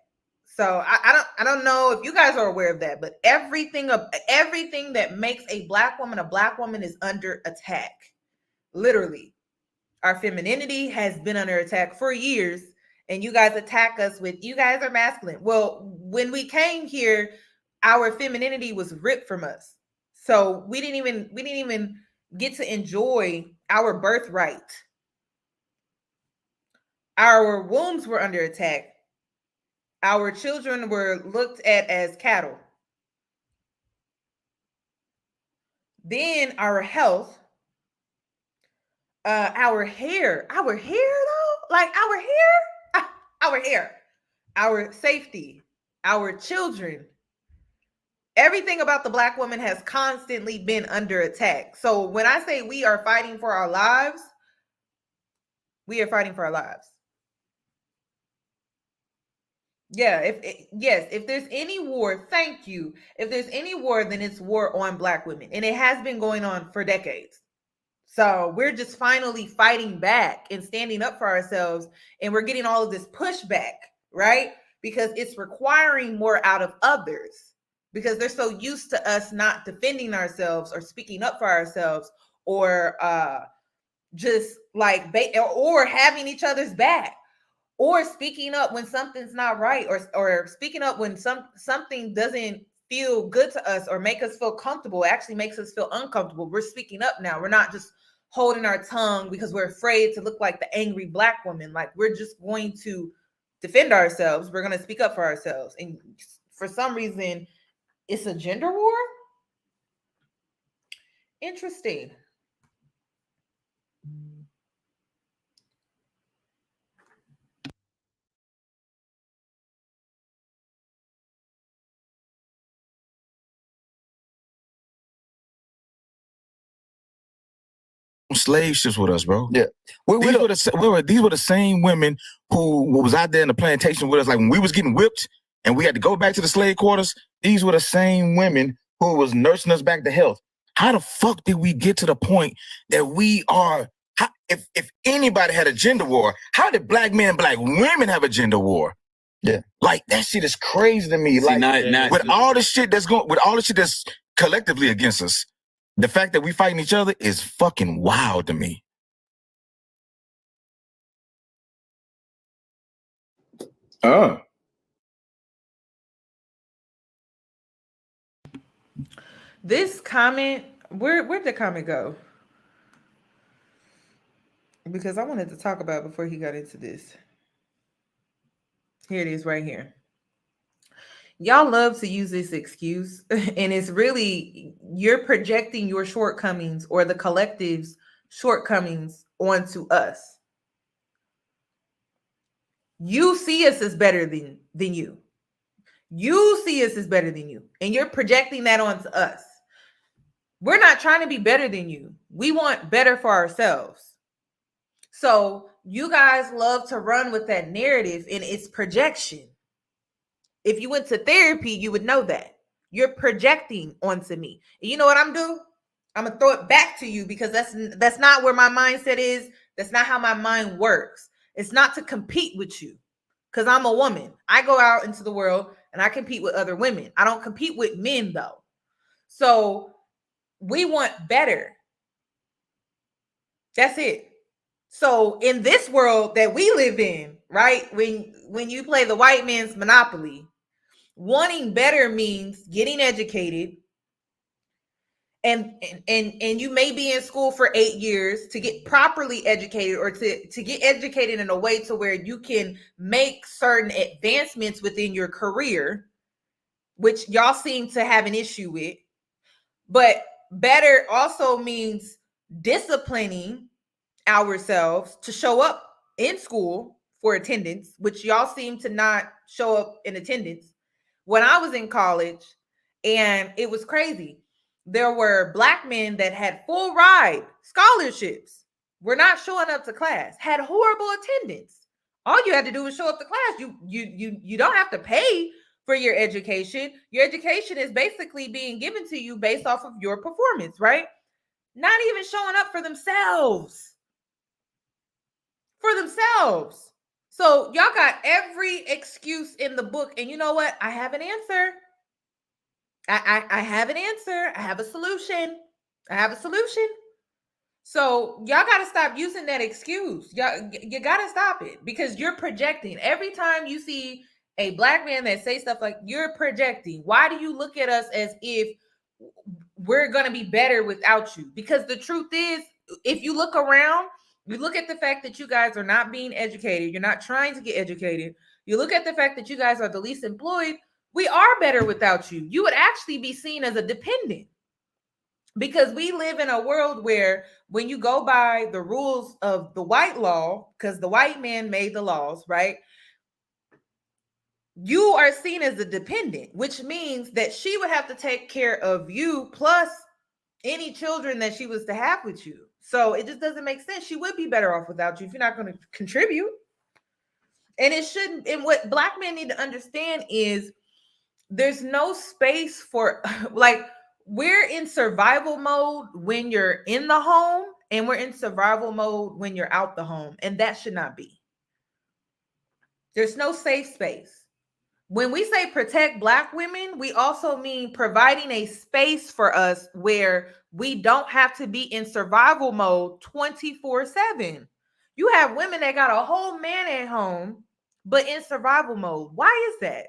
So I don't know if you guys are aware of that, but everything that makes a Black woman is under attack. Literally. Our femininity has been under attack for years, and you guys attack us with, you guys are masculine. Well, when we came here, our femininity was ripped from us. So we didn't even get to enjoy our birthright. Our wombs were under attack. Our children were looked at as cattle. Then our health, our hair though, like our hair, our safety, our children, everything about the Black woman has constantly been under attack. So when I say we are fighting for our lives, we are fighting for our lives. Yeah, if there's any war, thank you. If there's any war, then it's war on Black women. And it has been going on for decades. So we're just finally fighting back and standing up for ourselves. And we're getting all of this pushback, right? Because it's requiring more out of others. Because they're so used to us not defending ourselves or speaking up for ourselves, or just like, or having each other's back. Or speaking up when something's not right, or speaking up when something doesn't feel good to us or make us feel comfortable. It actually makes us feel uncomfortable. We're speaking up now. We're not just holding our tongue because we're afraid to look like the angry Black woman. Like, we're just going to defend ourselves. We're going to speak up for ourselves. And for some reason, it's a gender war? Interesting. Slave ships with us, bro. Yeah. These were the same women who was out there in the plantation with us. Like when we was getting whipped and we had to go back to the slave quarters, these were the same women who was nursing us back to health. How the fuck did we get to the point that we are, if anybody had a gender war, how did Black men and Black women have a gender war? Yeah. Like, that shit is crazy to me. See, like, with all the shit that's collectively against us, the fact that we fighting each other is fucking wild to me. Oh. This comment, where'd the comment go? Because I wanted to talk about it before he got into this. Here it is right here. Y'all love to use this excuse, and it's really, you're projecting your shortcomings or the collective's shortcomings onto us. You see us as better than you. You see us as better than you, and you're projecting that onto us. We're not trying to be better than you. We want better for ourselves. So you guys love to run with that narrative, and it's projection. If you went to therapy, you would know that. You're projecting onto me. And you know what I'm doing? I'm going to throw it back to you, because that's not where my mindset is. That's not how my mind works. It's not to compete with you, because I'm a woman. I go out into the world and I compete with other women. I don't compete with men, though. So we want better. That's it. So in this world that we live in, right, when you play the white man's Monopoly, wanting better means getting educated, and you may be in school for 8 years to get properly educated, or to get educated in a way to where you can make certain advancements within your career, which y'all seem to have an issue with. But better also means disciplining ourselves to show up in school for attendance, which y'all seem to not show up in attendance. When I was in college, and it was crazy, there were Black men that had full ride scholarships, were not showing up to class, had horrible attendance. All you had to do was show up to class. You don't have to pay for your education. Your education is basically being given to you based off of your performance, right? Not even showing up for themselves. For themselves. So y'all got every excuse in the book. And you know what? I have an answer. I have an answer. I have a solution. I have a solution. So y'all got to stop using that excuse. You got to stop it, because you're projecting. Every time you see a Black man that say stuff like, you're projecting. Why do you look at us as if we're going to be better without you? Because the truth is, if you look around, you look at the fact that you guys are not being educated. You're not trying to get educated. You look at the fact that you guys are the least employed. We are better without you. You would actually be seen as a dependent, because we live in a world where when you go by the rules of the white law, because the white man made the laws, right? You are seen as a dependent, which means that she would have to take care of you plus any children that she was to have with you. So it just doesn't make sense. She would be better off without you if you're not going to contribute. And it shouldn't. And what Black men need to understand is there's no space for, like, we're in survival mode when you're in the home, and we're in survival mode when you're out the home. And that should not be. There's no safe space. When we say protect Black women, we also mean providing a space for us where we don't have to be in survival mode 24/7. You have women that got a whole man at home, but in survival mode. Why is that?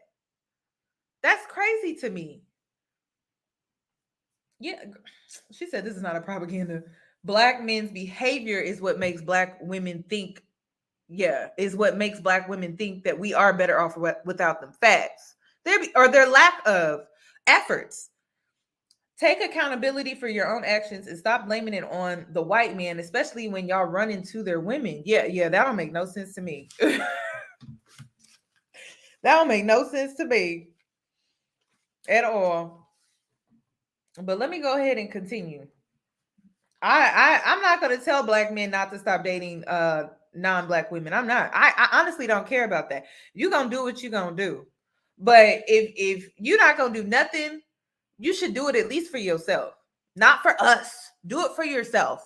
That's crazy to me. Yeah, she said this is not a propaganda. Black men's behavior is what makes Black women think. Yeah, is what makes Black women think that we are better off without them. Facts. Their lack of efforts. Take accountability for your own actions and stop blaming it on the white man, especially when y'all run into their women. Yeah, that don't make no sense to me. That don't make no sense to me at all. But let me go ahead and continue. I'm not going to tell Black men not to stop dating non-Black women. I'm not. I honestly don't care about that. You're going to do what you're going to do. But if you're not going to do nothing, you should do it at least for yourself. Not for us. Do it for yourself.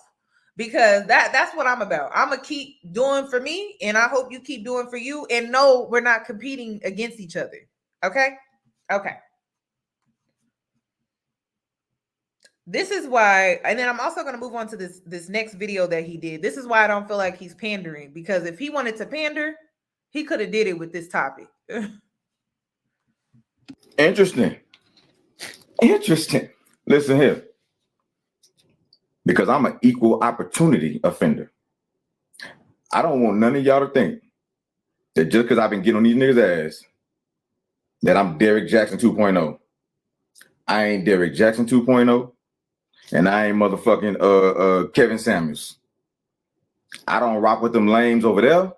Because that's what I'm about. I'm going to keep doing for me, and I hope you keep doing for you. And no, we're not competing against each other. Okay? Okay. This is why, and then I'm also going to move on to this next video that he did. This is why I don't feel like he's pandering, because if he wanted to pander, he could have did it with this topic. Interesting. Listen here. Because I'm an equal opportunity offender. I don't want none of y'all to think that just because I've been getting on these niggas' ass, that I'm Derrick Jackson 2.0. I ain't Derrick Jackson 2.0. And I ain't motherfucking Kevin Samuels. I don't rock with them lames over there.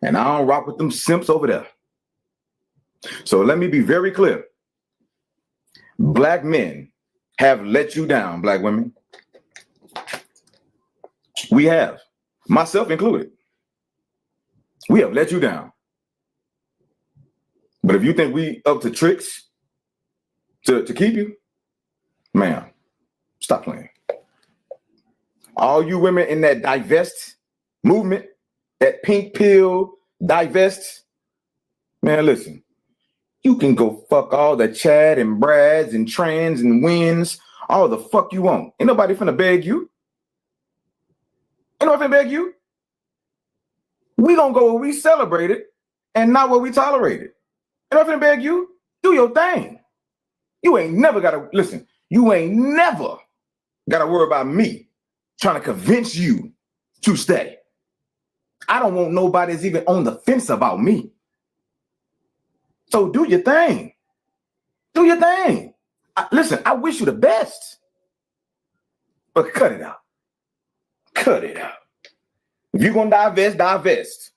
And I don't rock with them simps over there. So let me be very clear. Black men have let you down, Black women. We have. Myself included. We have let you down. But if you think we up to tricks to keep you, ma'am, stop playing. All you women in that divest movement, that pink pill divest, man, listen. You can go fuck all the Chad and Brads and Trans and Wins, all the fuck you want. Ain't nobody finna beg you. Ain't nobody finna beg you. We gonna go where we celebrate it and not where we tolerate it. Ain't nobody finna beg you. Do your thing. You ain't never gotta, listen, you ain't never gotta worry about me trying to convince you to stay. I don't want nobody that's even on the fence about me. So do your thing. Do your thing. Listen, I wish you the best. But cut it out. Cut it out. If you're going to divest, divest.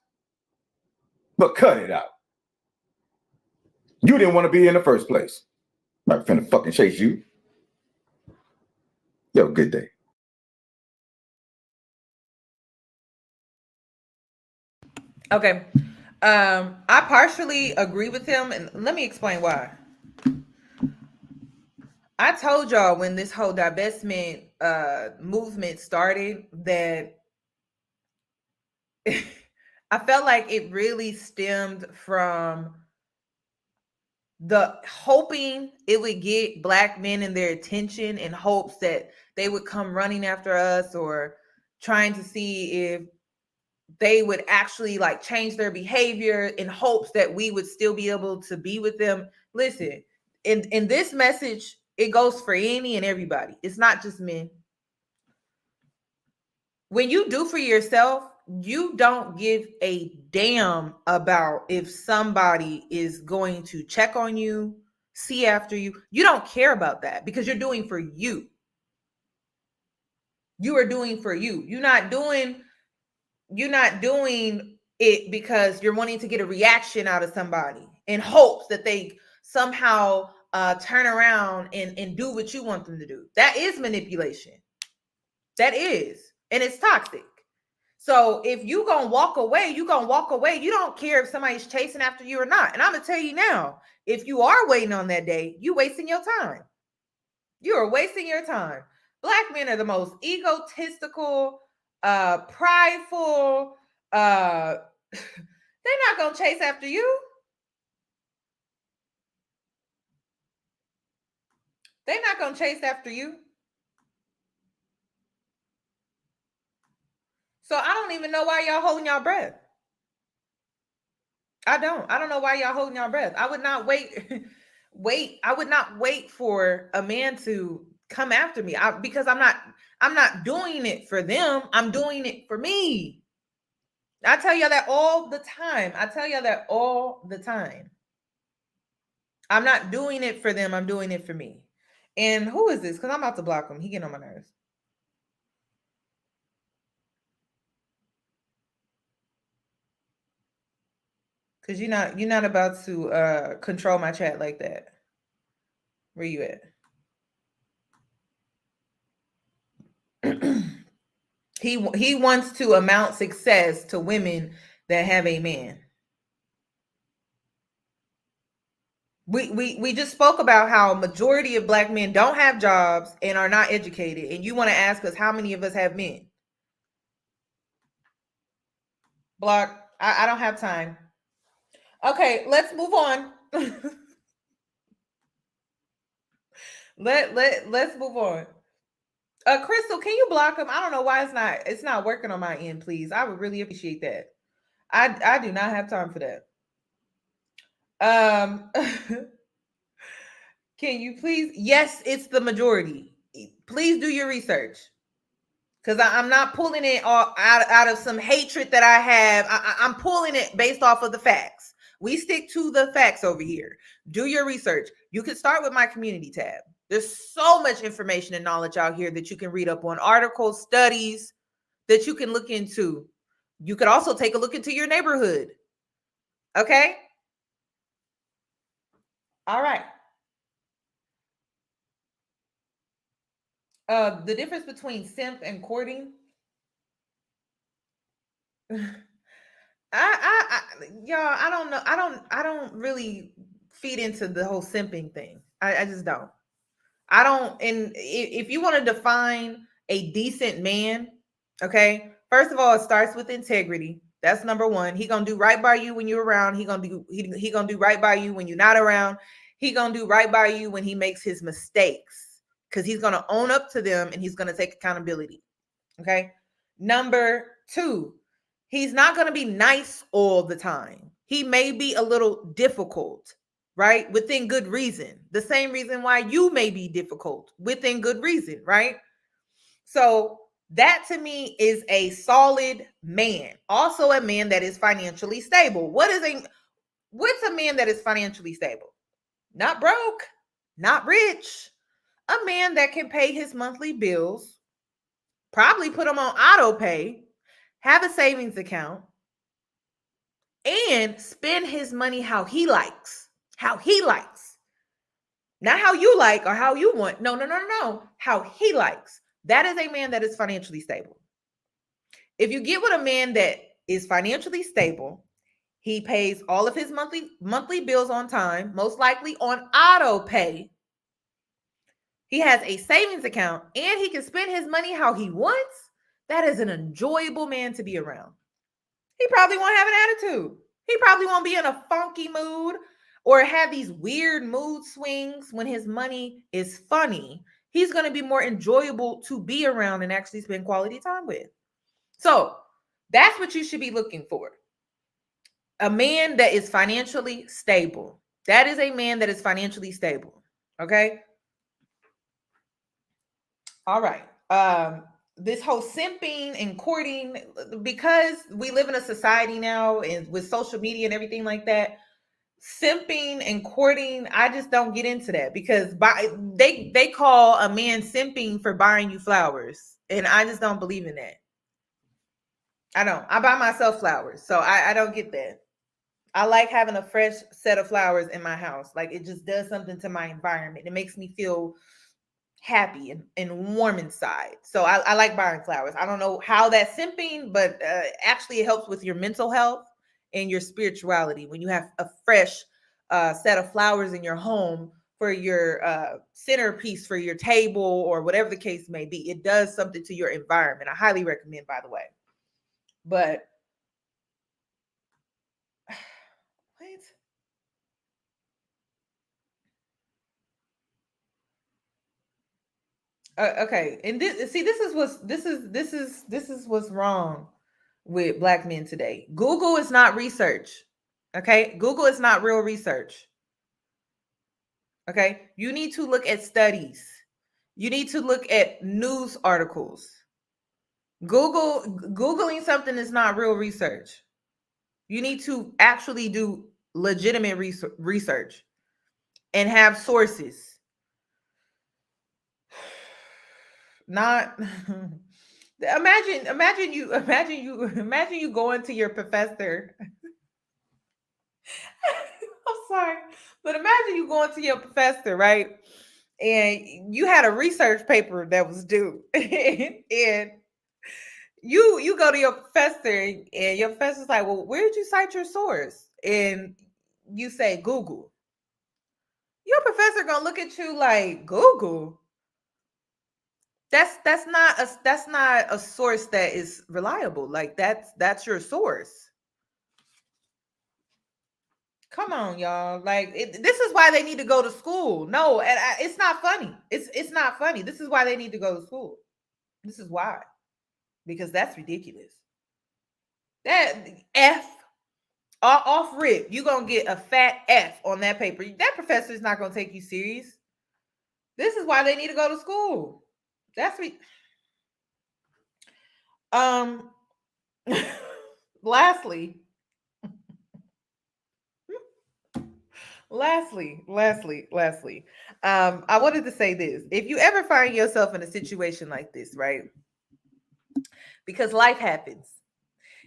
But cut it out. You didn't want to be in the first place. I'm not finna fucking chase you. Yo, good day. Okay. I partially agree with him, and let me explain why. I told y'all when this whole divestment movement started that I felt like it really stemmed from the hoping it would get Black men and their attention in hopes that they would come running after us, or trying to see if they would actually like change their behavior in hopes that we would still be able to be with them. Listen, in this message, it goes for any and everybody. It's not just men. When you do for yourself, you don't give a damn about if somebody is going to check on you, see after you. You don't care about that because you're doing for you. You are doing for you. You're not doing it because you're wanting to get a reaction out of somebody in hopes that they somehow turn around and do what you want them to do. That is manipulation. That is. And it's toxic. So if you gonna walk away, you gonna walk away. You don't care if somebody's chasing after you or not. And I'm gonna tell you now, if you are waiting on that day, you wasting your time. You are wasting your time. Black men are the most egotistical, prideful. They're not gonna chase after you. They're not gonna chase after you. So I don't even know why y'all holding y'all breath. I don't know why y'all holding y'all breath. I would not wait. I would not wait for a man to come after me because I'm not doing it for them. I'm doing it for me. I tell y'all that all the time. I'm not doing it for them. I'm doing it for me. And who is this? Because I'm about to block him. He getting on my nerves. Because you're not about to control my chat like that. Where you at? He wants to amount success to women that have a man. We just spoke about how majority of Black men don't have jobs and are not educated, and you want to ask us how many of us have men? Block. I don't have time. Okay, let's move on. Let's move on. Crystal, can you block him? I don't know why it's not working on my end, please. I would really appreciate that. I do not have time for that. Can you please? Yes, it's the majority. Please do your research. Because I'm not pulling it all out of some hatred that I have. I'm pulling it based off of the facts. We stick to the facts over here. Do your research. You can start with my community tab. There's so much information and knowledge out here that you can read up on, articles, studies that you can look into. You could also take a look into your neighborhood. Okay? All right. The difference between simp and courting. I don't know. I don't really feed into the whole simping thing. I just don't. I don't. And if you want to define a decent man, okay, first of all, it starts with integrity. That's number one. He gonna do right by you when you're around. He gonna do right by you when you're not around. He gonna do right by you when he makes his mistakes, because he's gonna own up to them and he's gonna take accountability. Okay. Number two, he's not gonna be nice all the time. He may be a little difficult, right? Within good reason. The same reason why you may be difficult, within good reason, right? So that to me is a solid man. Also a man that is financially stable. What's a man that is financially stable? Not broke, not rich. A man that can pay his monthly bills, probably put them on auto pay, have a savings account, and spend his money how he likes. How he likes. Not how you like or how you want. No. How he likes. That is a man that is financially stable. If you get with a man that is financially stable, he pays all of his monthly bills on time, most likely on auto pay. He has a savings account and he can spend his money how he wants. That is an enjoyable man to be around. He probably won't have an attitude. He probably won't be in a funky mood or have these weird mood swings when his money is funny. He's going to be more enjoyable to be around and actually spend quality time with. So that's what you should be looking for. A man that is financially stable. That is a man that is financially stable. Okay. All right. This whole simping and courting, because we live in a society now and with social media and everything like that, simping and courting, I just don't get into that because they call a man simping for buying you flowers. And I just don't believe in that. I don't. I buy myself flowers. So I don't get that. I like having a fresh set of flowers in my house. Like it just does something to my environment. It makes me feel happy and warm inside. So I like buying flowers. I don't know how that's simping, but actually it helps with your mental health and your spirituality when you have a fresh set of flowers in your home for your centerpiece for your table or whatever the case may be. It does something to your environment. I highly recommend, by the way. But what? Okay, and this is what's wrong with black men today. Google is not research. Okay, Google is not real research. Okay, you need to look at studies. You need to look at news articles. Googling something is not real research. You need to actually do legitimate research and have sources. Not imagine you going to your professor. I'm sorry, but imagine you going to your professor, right? And you had a research paper that was due, and you go to your professor, and your professor's like, "Well, where did you cite your source?" And you say Google. Your professor gonna look at you like Google. That's not a source that is reliable. Like that's your source. Come on, y'all. Like this is why they need to go to school. No, and it's not funny. It's not funny. This is why they need to go to school. This is why. Because that's ridiculous. That F off rip, you're gonna get a fat F on that paper. That professor is not gonna take you serious. This is why they need to go to school. That's lastly, I wanted to say this. If you ever find yourself in a situation like this, right? Because life happens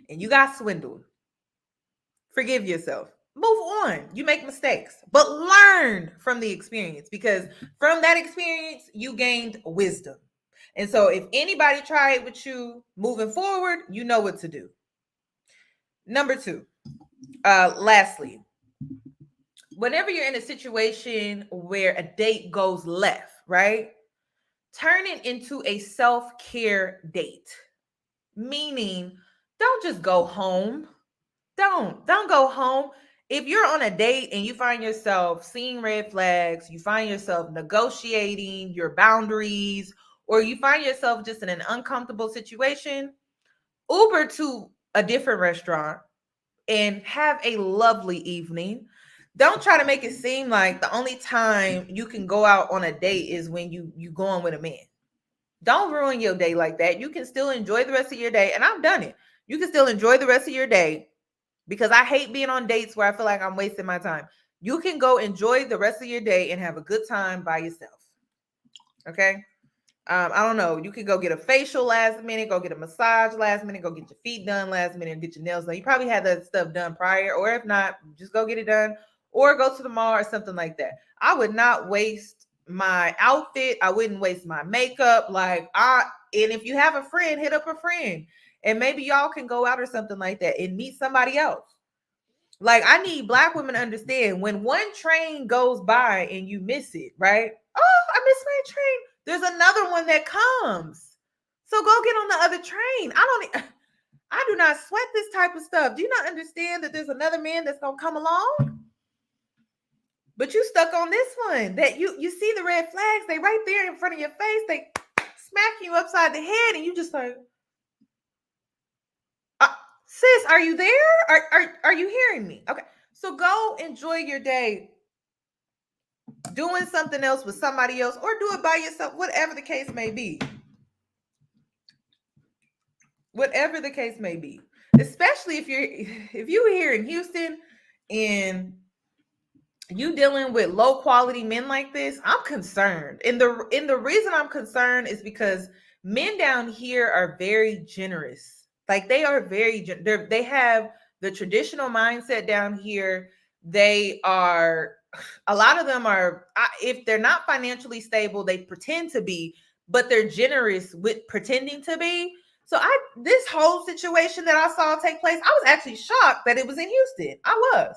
and you got swindled, forgive yourself. Move on. You make mistakes, but learn from the experience because from that experience, you gained wisdom. And so if anybody try it with you moving forward, you know what to do. Number 2, lastly, whenever you're in a situation where a date goes left, right? Turn it into a self-care date. Meaning, don't just go home. Don't go home. If you're on a date and you find yourself seeing red flags, you find yourself negotiating your boundaries, or you find yourself just in an uncomfortable situation, Uber to a different restaurant and have a lovely evening. Don't try to make it seem like the only time you can go out on a date is when you going with a man. Don't ruin your day like that. You can still enjoy the rest of your day. And I've done it. You can still enjoy the rest of your day because I hate being on dates where I feel like I'm wasting my time. You can go enjoy the rest of your day and have a good time by yourself. Okay? I don't know. You could go get a facial last minute, go get a massage last minute, go get your feet done last minute, and get your nails done. You probably had that stuff done prior, or if not, just go get it done, or go to the mall or something like that. I would not waste my outfit. I wouldn't waste my makeup. And if you have a friend, hit up a friend, and maybe y'all can go out or something like that and meet somebody else. Like, I need Black women to understand, when one train goes by and you miss it, right? Oh, I missed my train. There's another one that comes. So go get on the other train. I do not sweat this type of stuff. Do you not understand that there's another man that's gonna come along? But you stuck on this one. That you see the red flags, they right there in front of your face, they smack you upside the head, and you just like, sis, are you there? Are you hearing me? Okay. So go enjoy your day doing something else with somebody else, or do it by yourself, whatever the case may be. Whatever the case may be. Especially if you're here in Houston and you dealing with low quality men like this, I'm concerned. And the reason I'm concerned is because men down here are very generous. Like, they are they have the traditional mindset down here. They are, a lot of them are, if they're not financially stable, they pretend to be, but they're generous with pretending to be. So this whole situation that I saw take place, I was actually shocked that it was in Houston. I was.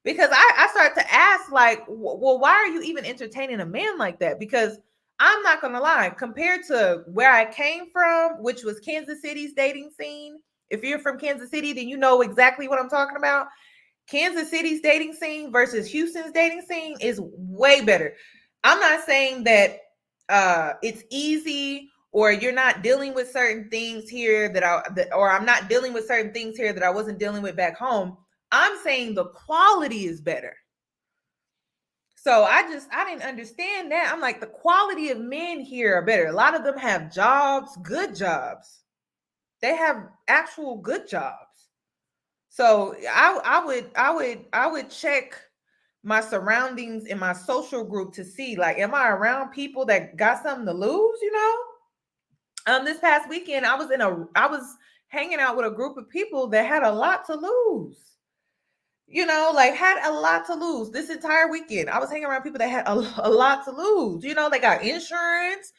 Because I started to ask, like, well, why are you even entertaining a man like that? Because I'm not going to lie, compared to where I came from, which was Kansas City's dating scene. If you're from Kansas City, then you know exactly what I'm talking about. Kansas City's dating scene versus Houston's dating scene is way better. I'm not saying that it's easy, or you're not dealing with certain things here or I'm not dealing with certain things here that I wasn't dealing with back home. I'm saying the quality is better. So I didn't understand that. I'm like, the quality of men here are better. A lot of them have jobs, good jobs. They have actual good jobs. So I would check my surroundings in my social group to see, like, am I around people that got something to lose, This past weekend I was hanging out with a group of people that had a lot to lose. Had a lot to lose this entire weekend. I was hanging around people that had a lot to lose. They got insurance,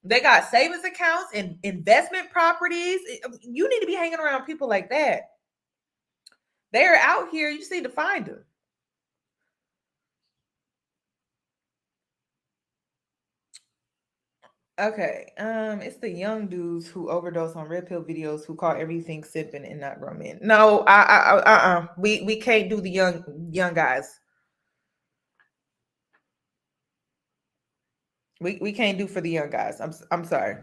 they got savings accounts and investment properties. You need to be hanging around people like that. They're out here. You just need to find them. Okay. It's the young dudes who overdose on red pill videos who call everything sipping and not grown men. No, we can't do the young guys. We can't do for the young guys. I'm sorry.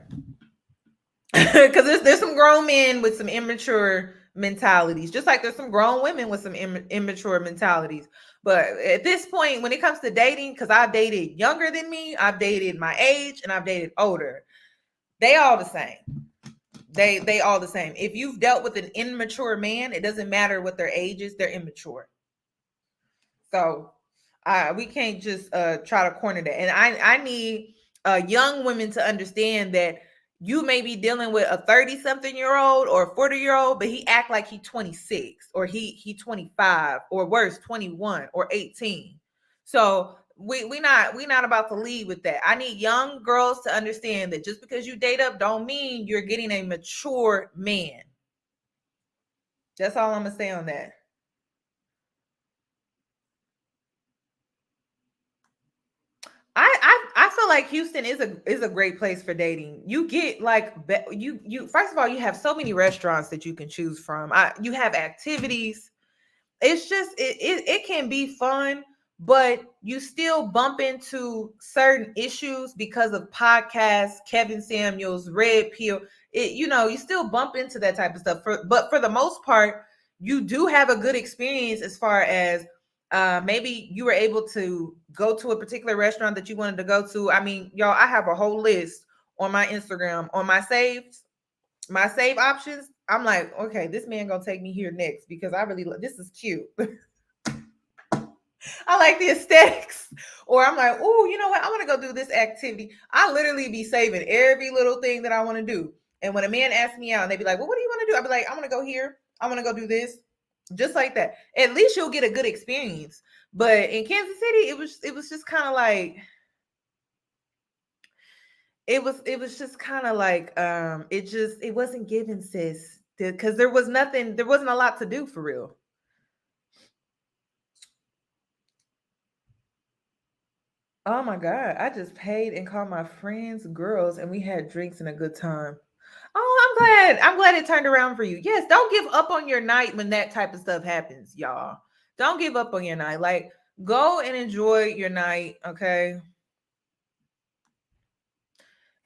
Because there's some grown men with some immature mentalities, just like there's some grown women with some immature mentalities. But at this point, when it comes to dating, because I've dated younger than me, I've dated my age, and I've dated older, they all the same. They all the same. If you've dealt with an immature man, it doesn't matter what their age is, they're immature. So we can't just try to corner that. And I need young women to understand that you may be dealing with a 30-something-year-old or a 40-year-old, but he act like he's 26 or he 25 or worse, 21 or 18. So we not about to lead with that. I need young girls to understand that just because you date up don't mean you're getting a mature man. That's all I'm gonna say on that. I feel like Houston is a great place for dating. You get you first of all, you have so many restaurants that you can choose from. You have activities. It's just it can be fun, but you still bump into certain issues because of podcasts, Kevin Samuels, Red Pill. You still bump into that type of stuff. But for the most part, you do have a good experience as far as maybe you were able to go to a particular restaurant that you wanted to go to. I mean, y'all, I have a whole list on my Instagram on my save options. I'm like, okay, this man gonna take me here next because I really this is cute. I like the aesthetics. Or I'm like, oh, you know what? I want to go do this activity. I literally be saving every little thing that I want to do. And when a man asks me out and they be like, well, what do you want to do? I'll be like, I want to go here. I want to go do this. Just like that. At least you'll get a good experience. But in Kansas City, it was just kind of like it was just kind of like it wasn't given, sis. Because there wasn't a lot to do for real. Oh my God. I just paid and called my friends, girls, and we had drinks and a good time. Oh, I'm glad. I'm glad it turned around for you. Yes, don't give up on your night when that type of stuff happens, y'all. Don't give up on your night. Like, go and enjoy your night, okay?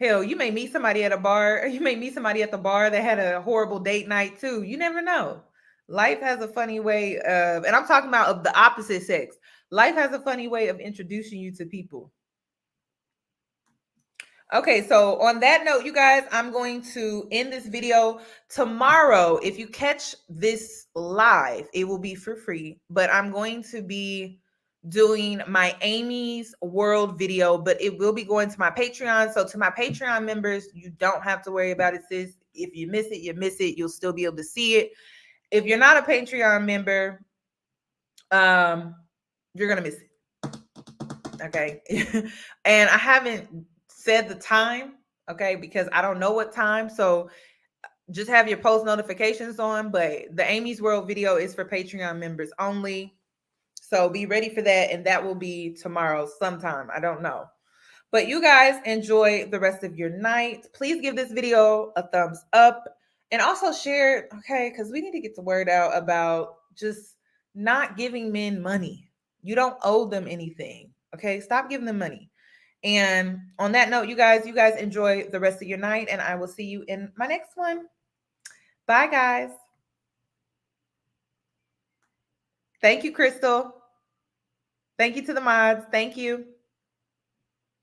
Hell, you may meet somebody at a bar. You may meet somebody at the bar that had a horrible date night too. You never know. Life has a funny way of, and I'm talking about of the opposite sex. Life has a funny way of introducing you to people. Okay, so on that note, you guys, I'm going to end this video tomorrow. If you catch this live, it will be for free, but I'm going to be doing my Amy's World video, but it will be going to my Patreon. So to my Patreon members, you don't have to worry about it, sis. If you miss it, you miss it. You'll still be able to see it. If you're not a Patreon member, you're gonna miss it. Okay. And I haven't said the time, okay, because I don't know what time. So just have your post notifications on. But the Amy's World video is for Patreon members only. So be ready for that. And that will be tomorrow sometime. I don't know. But you guys enjoy the rest of your night. Please give this video a thumbs up and also share it, okay? Because we need to get the word out about just not giving men money. You don't owe them anything, okay? Stop giving them money. And on that note, you guys enjoy the rest of your night, and I will see you in my next one. Bye, guys. Thank you, Crystal. Thank you to the mods. Thank you.